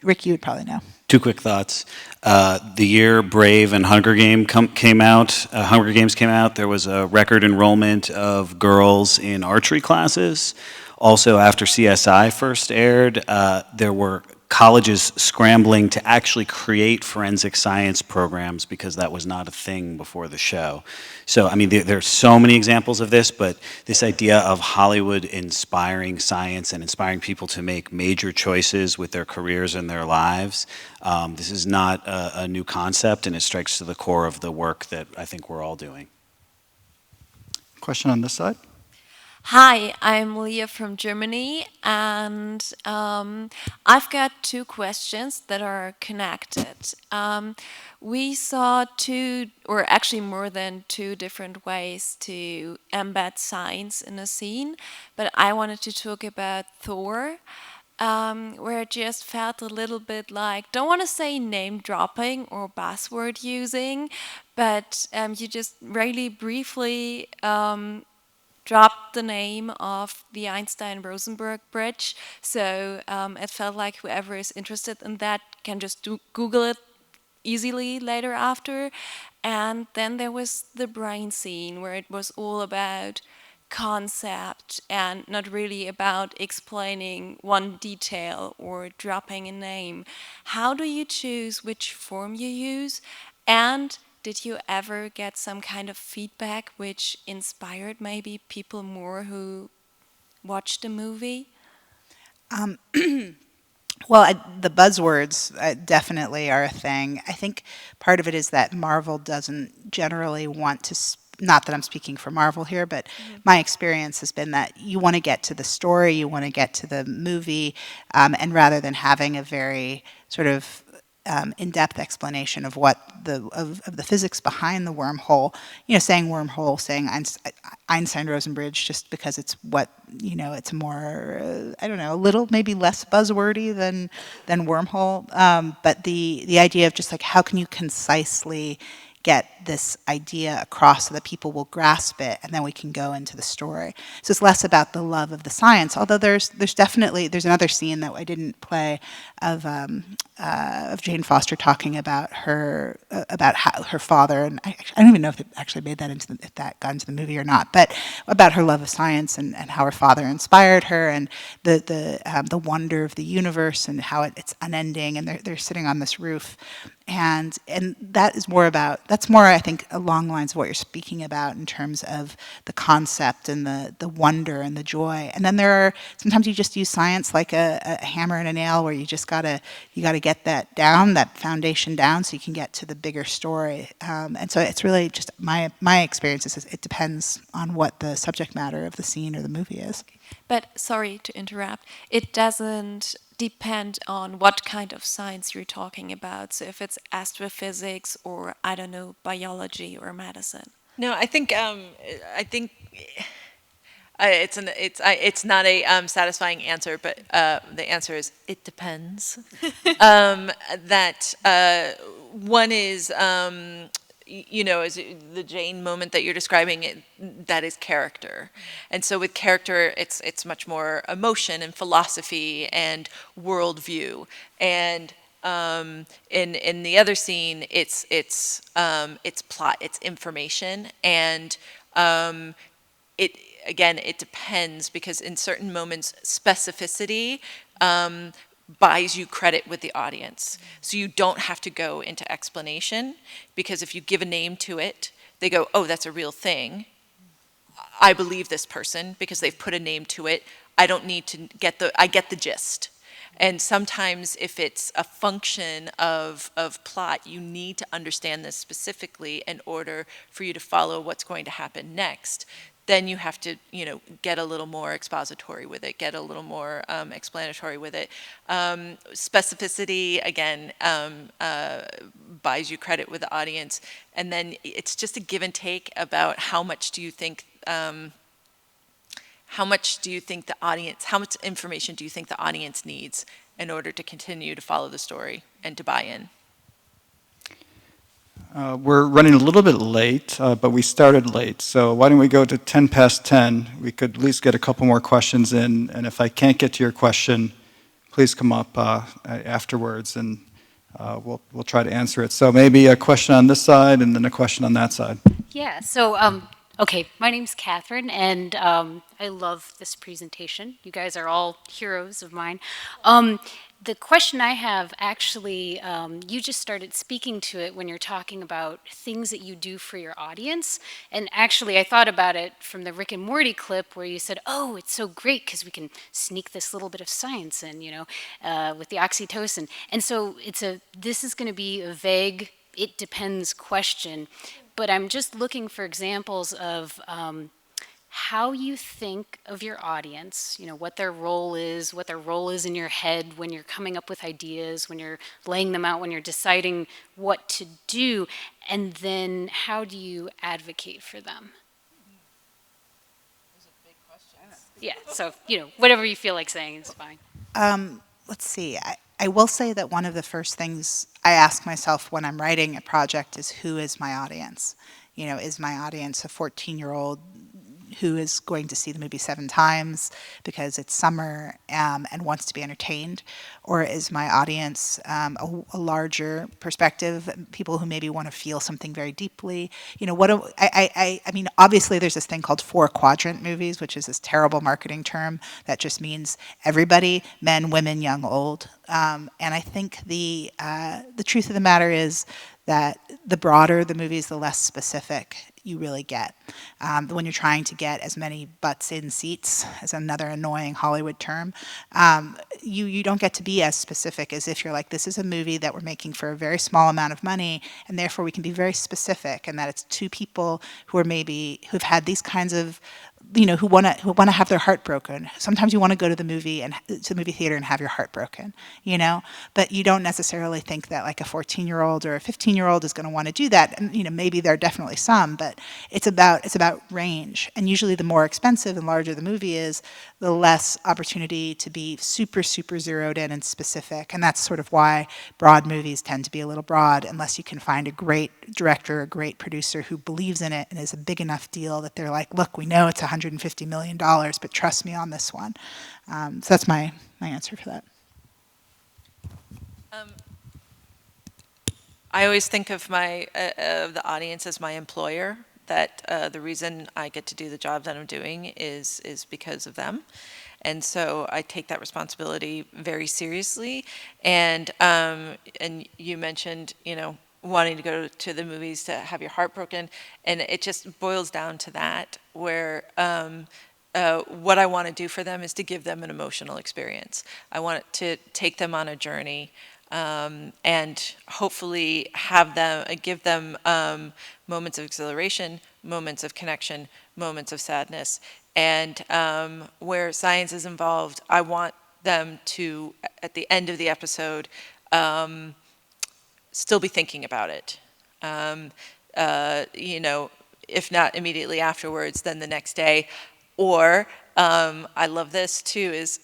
Rick, you would probably know. Two quick thoughts. The year Brave and Hunger Games came out, there was a record enrollment of girls in archery classes. Also, after CSI first aired, there were colleges scrambling to actually create forensic science programs because that was not a thing before the show. So, I mean, there's so many examples of this, but this idea of Hollywood inspiring science and inspiring people to make major choices with their careers and their lives, this is not a new concept, and it strikes to the core of the work that I think we're all doing. Question on this side. Hi, I'm Leah from Germany, and I've got two questions that are connected. We saw two, or actually more than two different ways to embed science in a scene, but I wanted to talk about Thor, where it just felt a little bit like, don't want to say name dropping or buzzword using, but you just really briefly dropped the name of the Einstein-Rosenberg bridge, so it felt like whoever is interested in that can just Google it easily later after. And then there was the brain scene, where it was all about concept and not really about explaining one detail or dropping a name. How do you choose which form you use? And did you ever get some kind of feedback which inspired maybe people more who watched the movie? Well, the buzzwords definitely are a thing. I think part of it is that Marvel doesn't generally want to, not that I'm speaking for Marvel here, but my experience has been that you want to get to the story, you want to get to the movie, and rather than having a very sort of in-depth explanation of what of the physics behind the wormhole, saying wormhole, saying Einstein-Rosenberg, just because it's what, it's more, I don't know, a little maybe less buzzwordy than wormhole, but the idea of just like, how can you concisely get this idea across so that people will grasp it, and then we can go into the story. So it's less about the love of the science, although there's definitely, there's another scene that I didn't play of Jane Foster talking about her father, and I don't even know if it actually made that if that got into the movie or not, but about her love of science and how her father inspired her, and the wonder of the universe and how it's unending, and they're sitting on this roof. And that is more about, that's more, I think, along the lines of what you're speaking about in terms of the concept and the wonder and the joy. And then there are, sometimes you just use science like a hammer and a nail, where you just you gotta get get that down, that foundation down, so you can get to the bigger story. And so it's really just my experience is it depends on what the subject matter of the scene or the movie is. But sorry to interrupt, it doesn't depend on what kind of science you're talking about. So if it's astrophysics or, I don't know, biology or medicine. No, I think it's not a satisfying answer, but the answer is it depends. One is is the Jane moment that you're describing, that is character. And so with character, it's much more emotion and philosophy and worldview. And in the other scene, it's plot, it's information, and it depends, because in certain moments, specificity buys you credit with the audience. So you don't have to go into explanation, because if you give a name to it, they go, oh, that's a real thing. I believe this person because they've put a name to it. I don't need to I get the gist. And sometimes if it's a function of plot, you need to understand this specifically in order for you to follow what's going to happen next. Then you have to, get a little more expository with it, get a little more explanatory with it. Specificity, again, buys you credit with the audience. And then it's just a give and take about how much how much information do you think the audience needs in order to continue to follow the story and to buy in? We're running a little bit late, but we started late. So why don't we go to 10 past 10? We could at least get a couple more questions in. And if I can't get to your question, please come up afterwards, and we'll try to answer it. So maybe a question on this side and then a question on that side. Yeah, so, okay, my name's Catherine, and I love this presentation. You guys are all heroes of mine. The question I have, actually, you just started speaking to it when you're talking about things that you do for your audience. And actually, I thought about it from the Rick and Morty clip where you said, oh, it's so great because we can sneak this little bit of science in, with the oxytocin. And so this is going to be a vague, it depends question. But I'm just looking for examples of how you think of your audience, what their role is in your head when you're coming up with ideas, when you're laying them out, when you're deciding what to do, and then how do you advocate for them? Those are big questions. Yeah, so, whatever you feel like saying is fine. Let's see. I will say that one of the first things I ask myself when I'm writing a project is, who is my audience? Is my audience a 14-year-old who is going to see the movie 7 times because it's summer and wants to be entertained? Or is my audience a larger perspective, people who maybe want to feel something very deeply? I mean, obviously there's this thing called 4-quadrant movies, which is this terrible marketing term that just means everybody, men, women, young, old. And I think the truth of the matter is that the broader the movies, the less specific you really get. When you're trying to get as many butts in seats, as another annoying Hollywood term, you don't get to be as specific as if you're like, this is a movie that we're making for a very small amount of money, and therefore we can be very specific, and that it's 2 people who've had these kinds of, who want to have their heart broken. Sometimes you want to go to the movie to the movie theater and have your heart broken, but you don't necessarily think that like a 14-year-old or a 15-year-old is going to want to do that. And maybe there are definitely some, but it's about range. And usually the more expensive and larger the movie is, the less opportunity to be super, super zeroed in and specific. And that's sort of why broad movies tend to be a little broad, unless you can find a great director, a great producer who believes in it and is a big enough deal that they're like, look, we know it's $150 million, but trust me on this one. So that's my answer for that. I always think of the audience as my employer, that the reason I get to do the job that I'm doing is because of them. And so I take that responsibility very seriously. And you mentioned, wanting to go to the movies to have your heart broken, and it just boils down to that, where what I want to do for them is to give them an emotional experience. I want to take them on a journey and hopefully have them, give them moments of exhilaration, moments of connection, moments of sadness. And where science is involved, I want them to, at the end of the episode, still be thinking about it. You know, if not immediately afterwards, then the next day. Or, I love this too, is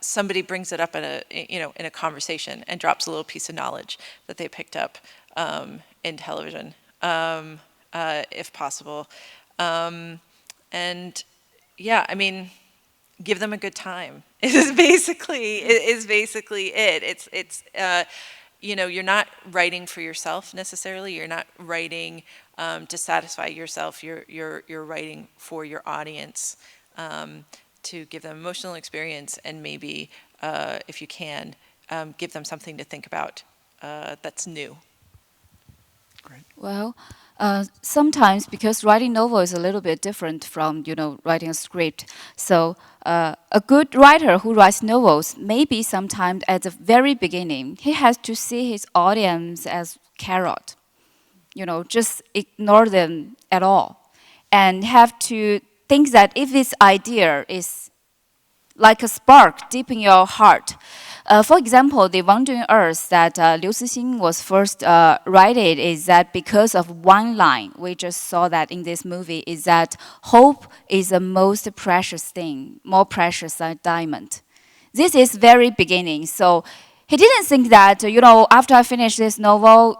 somebody brings it up in a, you know, in a conversation and drops a little piece of knowledge that they picked up in television, if possible. And yeah, I mean, give them a good time. It is basically it. It's you know, you're not writing for yourself necessarily. You're not writing to satisfy yourself. You're writing for your audience, to give them emotional experience, and maybe if you can, give them something to think about that's new. Great. Well, sometimes because writing novel is a little bit different from, you know, writing a script. So a good writer who writes novels, maybe sometimes at the very beginning, he has to see his audience as carrot. You know, just ignore them at all. And have to think that if this idea is like a spark deep in your heart. For example, the Wandering Earth that Liu Cixin was first written is that because of one line, we just saw that in this movie, is that hope is the most precious thing, more precious than diamond. This is very beginning, so he didn't think that, you know, after I finish this novel,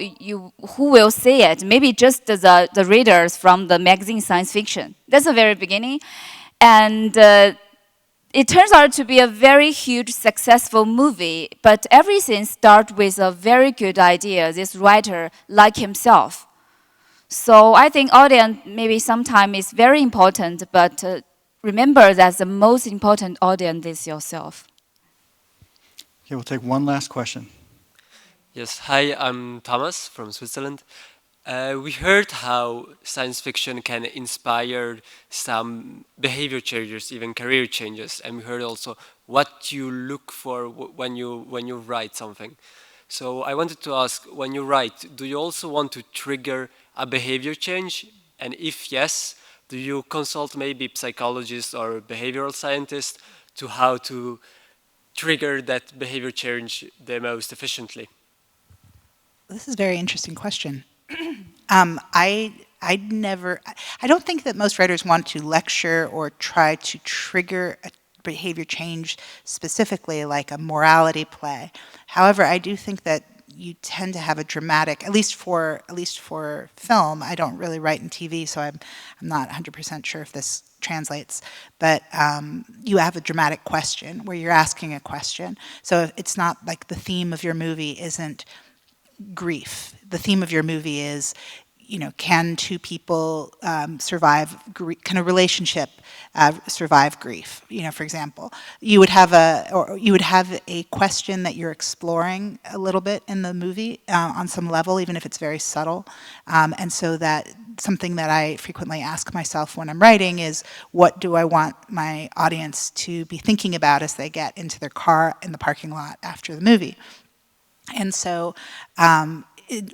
who will see it? Maybe just the readers from the magazine science fiction. That's the very beginning. And it turns out to be a very huge, successful movie, but everything starts with a very good idea, this writer like himself. So I think audience maybe sometimes is very important, but remember that the most important audience is yourself. Okay, we'll take one last question. Yes, hi, I'm Thomas from Switzerland. We heard how science fiction can inspire some behavior changes, even career changes, and we heard also what you look for when you write something. So I wanted to ask, when you write, do you also want to trigger a behavior change? And if yes, do you consult maybe psychologists or behavioral scientists to how to trigger that behavior change the most efficiently? This is a very interesting question. I don't think that most writers want to lecture or try to trigger a behavior change specifically like a morality play. However, I do think that you tend to have a dramatic, at least for film. I don't really write in TV, so I'm not 100% sure if this translates. But you have a dramatic question where you're asking a question. So it's not like the theme of your movie isn't grief. The theme of your movie is, you know, can two people survive grief? Can a relationship survive grief? You know, for example, you would have a question that you're exploring a little bit in the movie on some level, even if it's very subtle. And so that something that I frequently ask myself when I'm writing is, what do I want my audience to be thinking about as they get into their car in the parking lot after the movie? And so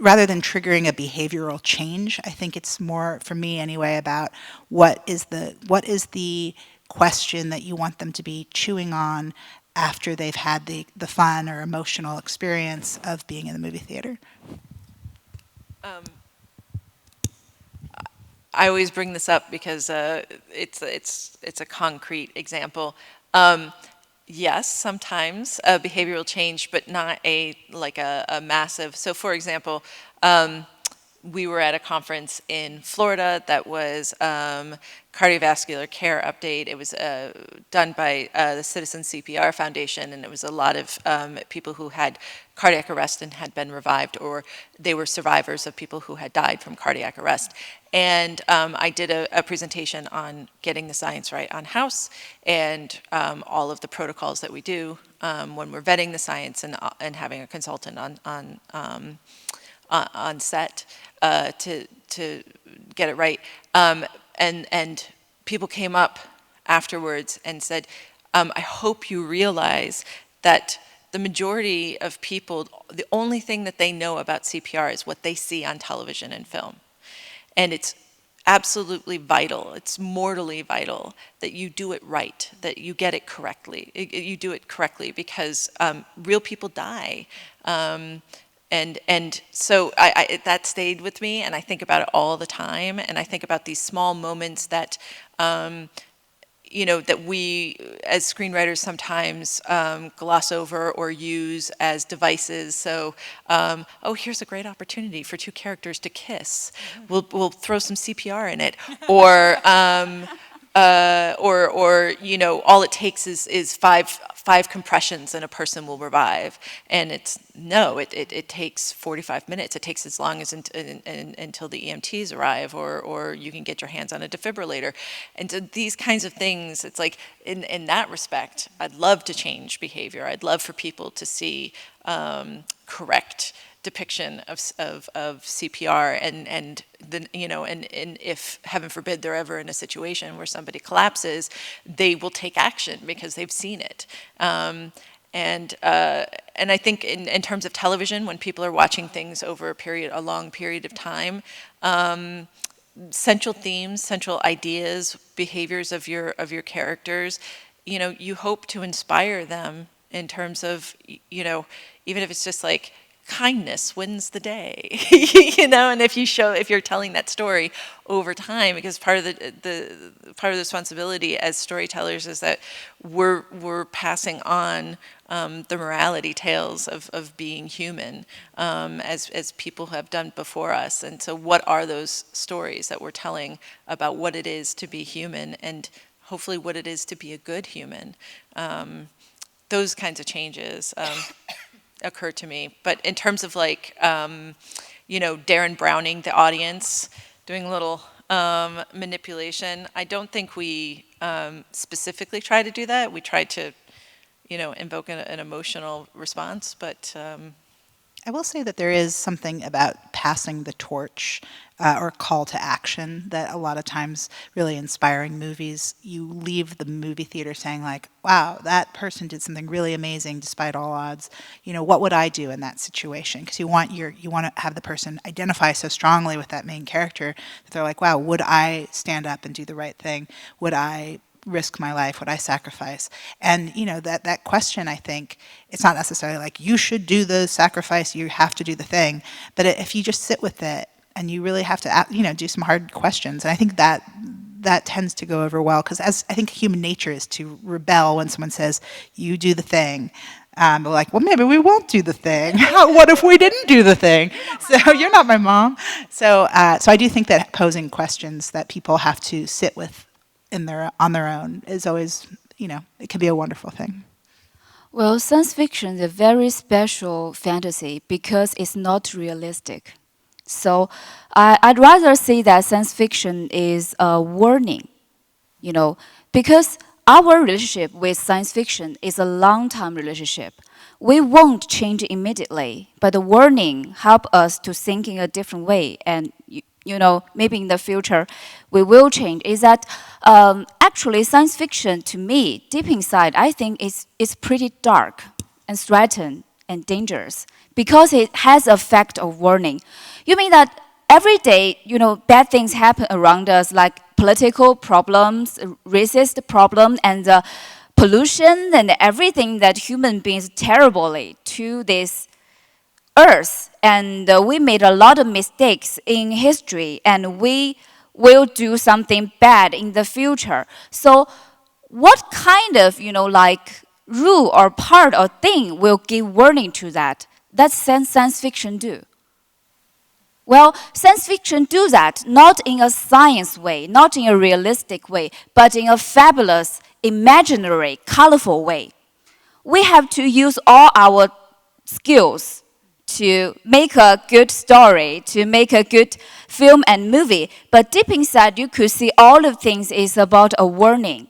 rather than triggering a behavioral change, I think it's more, for me anyway, about what is the question that you want them to be chewing on after they've had the fun or emotional experience of being in the movie theater. I always bring this up because it's a concrete example. Yes, sometimes a behavioral change, but not a massive. So, for example, we were at a conference in Florida that was cardiovascular care update. It was done by the Citizen CPR Foundation, and it was a lot of people who had cardiac arrest and had been revived, or they were survivors of people who had died from cardiac arrest. And I did a presentation on getting the science right on house, and all of the protocols that we do when we're vetting the science, and having a consultant on set to get it right. And people came up afterwards and said, I hope you realize that the majority of people, the only thing that they know about CPR is what they see on television and film. And it's absolutely vital, it's mortally vital that you do it right, that you get it correctly. You do it correctly because real people die. And so that stayed with me, and I think about it all the time, and I think about these small moments that, that we as screenwriters sometimes gloss over or use as devices. So, oh, here's a great opportunity for two characters to kiss. We'll throw some CPR in it, or all it takes is five compressions and a person will revive. And it takes 45 minutes. It takes as long as until the EMTs arrive, or you can get your hands on a defibrillator. And so these kinds of things, it's like, in that respect, I'd love to change behavior. I'd love for people to see correct depiction of CPR, and then, and if, heaven forbid, they're ever in a situation where somebody collapses, they will take action because they've seen it. And I think in terms of television, when people are watching things over a long period of time, central themes, central ideas, behaviors of your characters, you hope to inspire them in terms of, even if it's just like, kindness wins the day, and if you're telling that story over time, because part of the responsibility as storytellers is that we're passing on the morality tales of being human, as people have done before us. And so what are those stories that we're telling about what it is to be human, and hopefully what it is to be a good human? Those kinds of changes occur to me. But in terms of Darren Browning the audience, doing a little manipulation, I don't think we specifically try to do that. We try to, invoke an emotional response, but I will say that there is something about passing the torch or call to action that a lot of times really inspiring movies. You leave the movie theater saying like, wow, that person did something really amazing despite all odds. What would I do in that situation? Because you want to have the person identify so strongly with that main character that they're like, wow, would I stand up and do the right thing? Would I risk my life? Would I sacrifice? And that question, I think, it's not necessarily like you should do the sacrifice, you have to do the thing, but if you just sit with it and you really have to do some hard questions, and I think that tends to go over well, because I think human nature is to rebel when someone says you do the thing. They're like, well, maybe we won't do the thing. What if we didn't do the thing? So you're not my mom. So I do think that posing questions that people have to sit with on their own is always, it can be a wonderful thing. Well, science fiction is a very special fantasy because it's not realistic. So I'd rather say that science fiction is a warning, because our relationship with science fiction is a long-term relationship. We won't change immediately, but the warning helps us to think in a different way, and maybe in the future we will change. Is that actually science fiction, to me, deep inside, I think it's pretty dark and threatened and dangerous because it has effect of warning. You mean that every day, bad things happen around us, like political problems, racist problems, and pollution, and everything that human beings terribly to this earth. And we made a lot of mistakes in history, and we will do something bad in the future. So what kind of, rule or part or thing will give warning to that? That's science fiction do. Well, science fiction do that, not in a science way, not in a realistic way, but in a fabulous, imaginary, colorful way. We have to use all our skills to make a good story, to make a good film and movie. But deep inside, you could see all of things is about a warning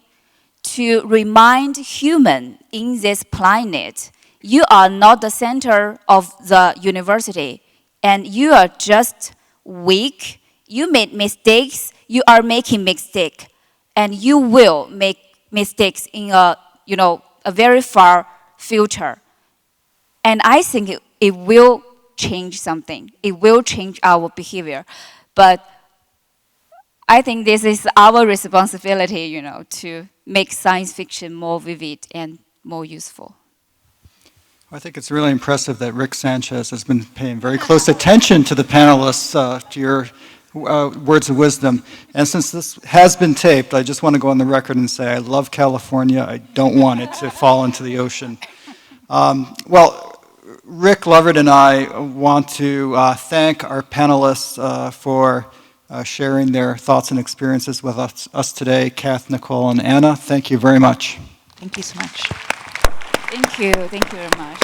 to remind human in this planet, you are not the center of the university, and you are just weak. You made mistakes. You are making mistakes, and you will make mistakes in a very far future. And I think it will change something. It will change our behavior. But I think this is our responsibility, to make science fiction more vivid and more useful. I think it's really impressive that Rick Sanchez has been paying very close attention to the panelists, to your words of wisdom. And since this has been taped, I just want to go on the record and say I love California. I don't want it to fall into the ocean. Well, Rick Lovett and I want to thank our panelists for sharing their thoughts and experiences with us today, Kath, Nicole, and Anna. Thank you very much. Thank you so much. Thank you very much.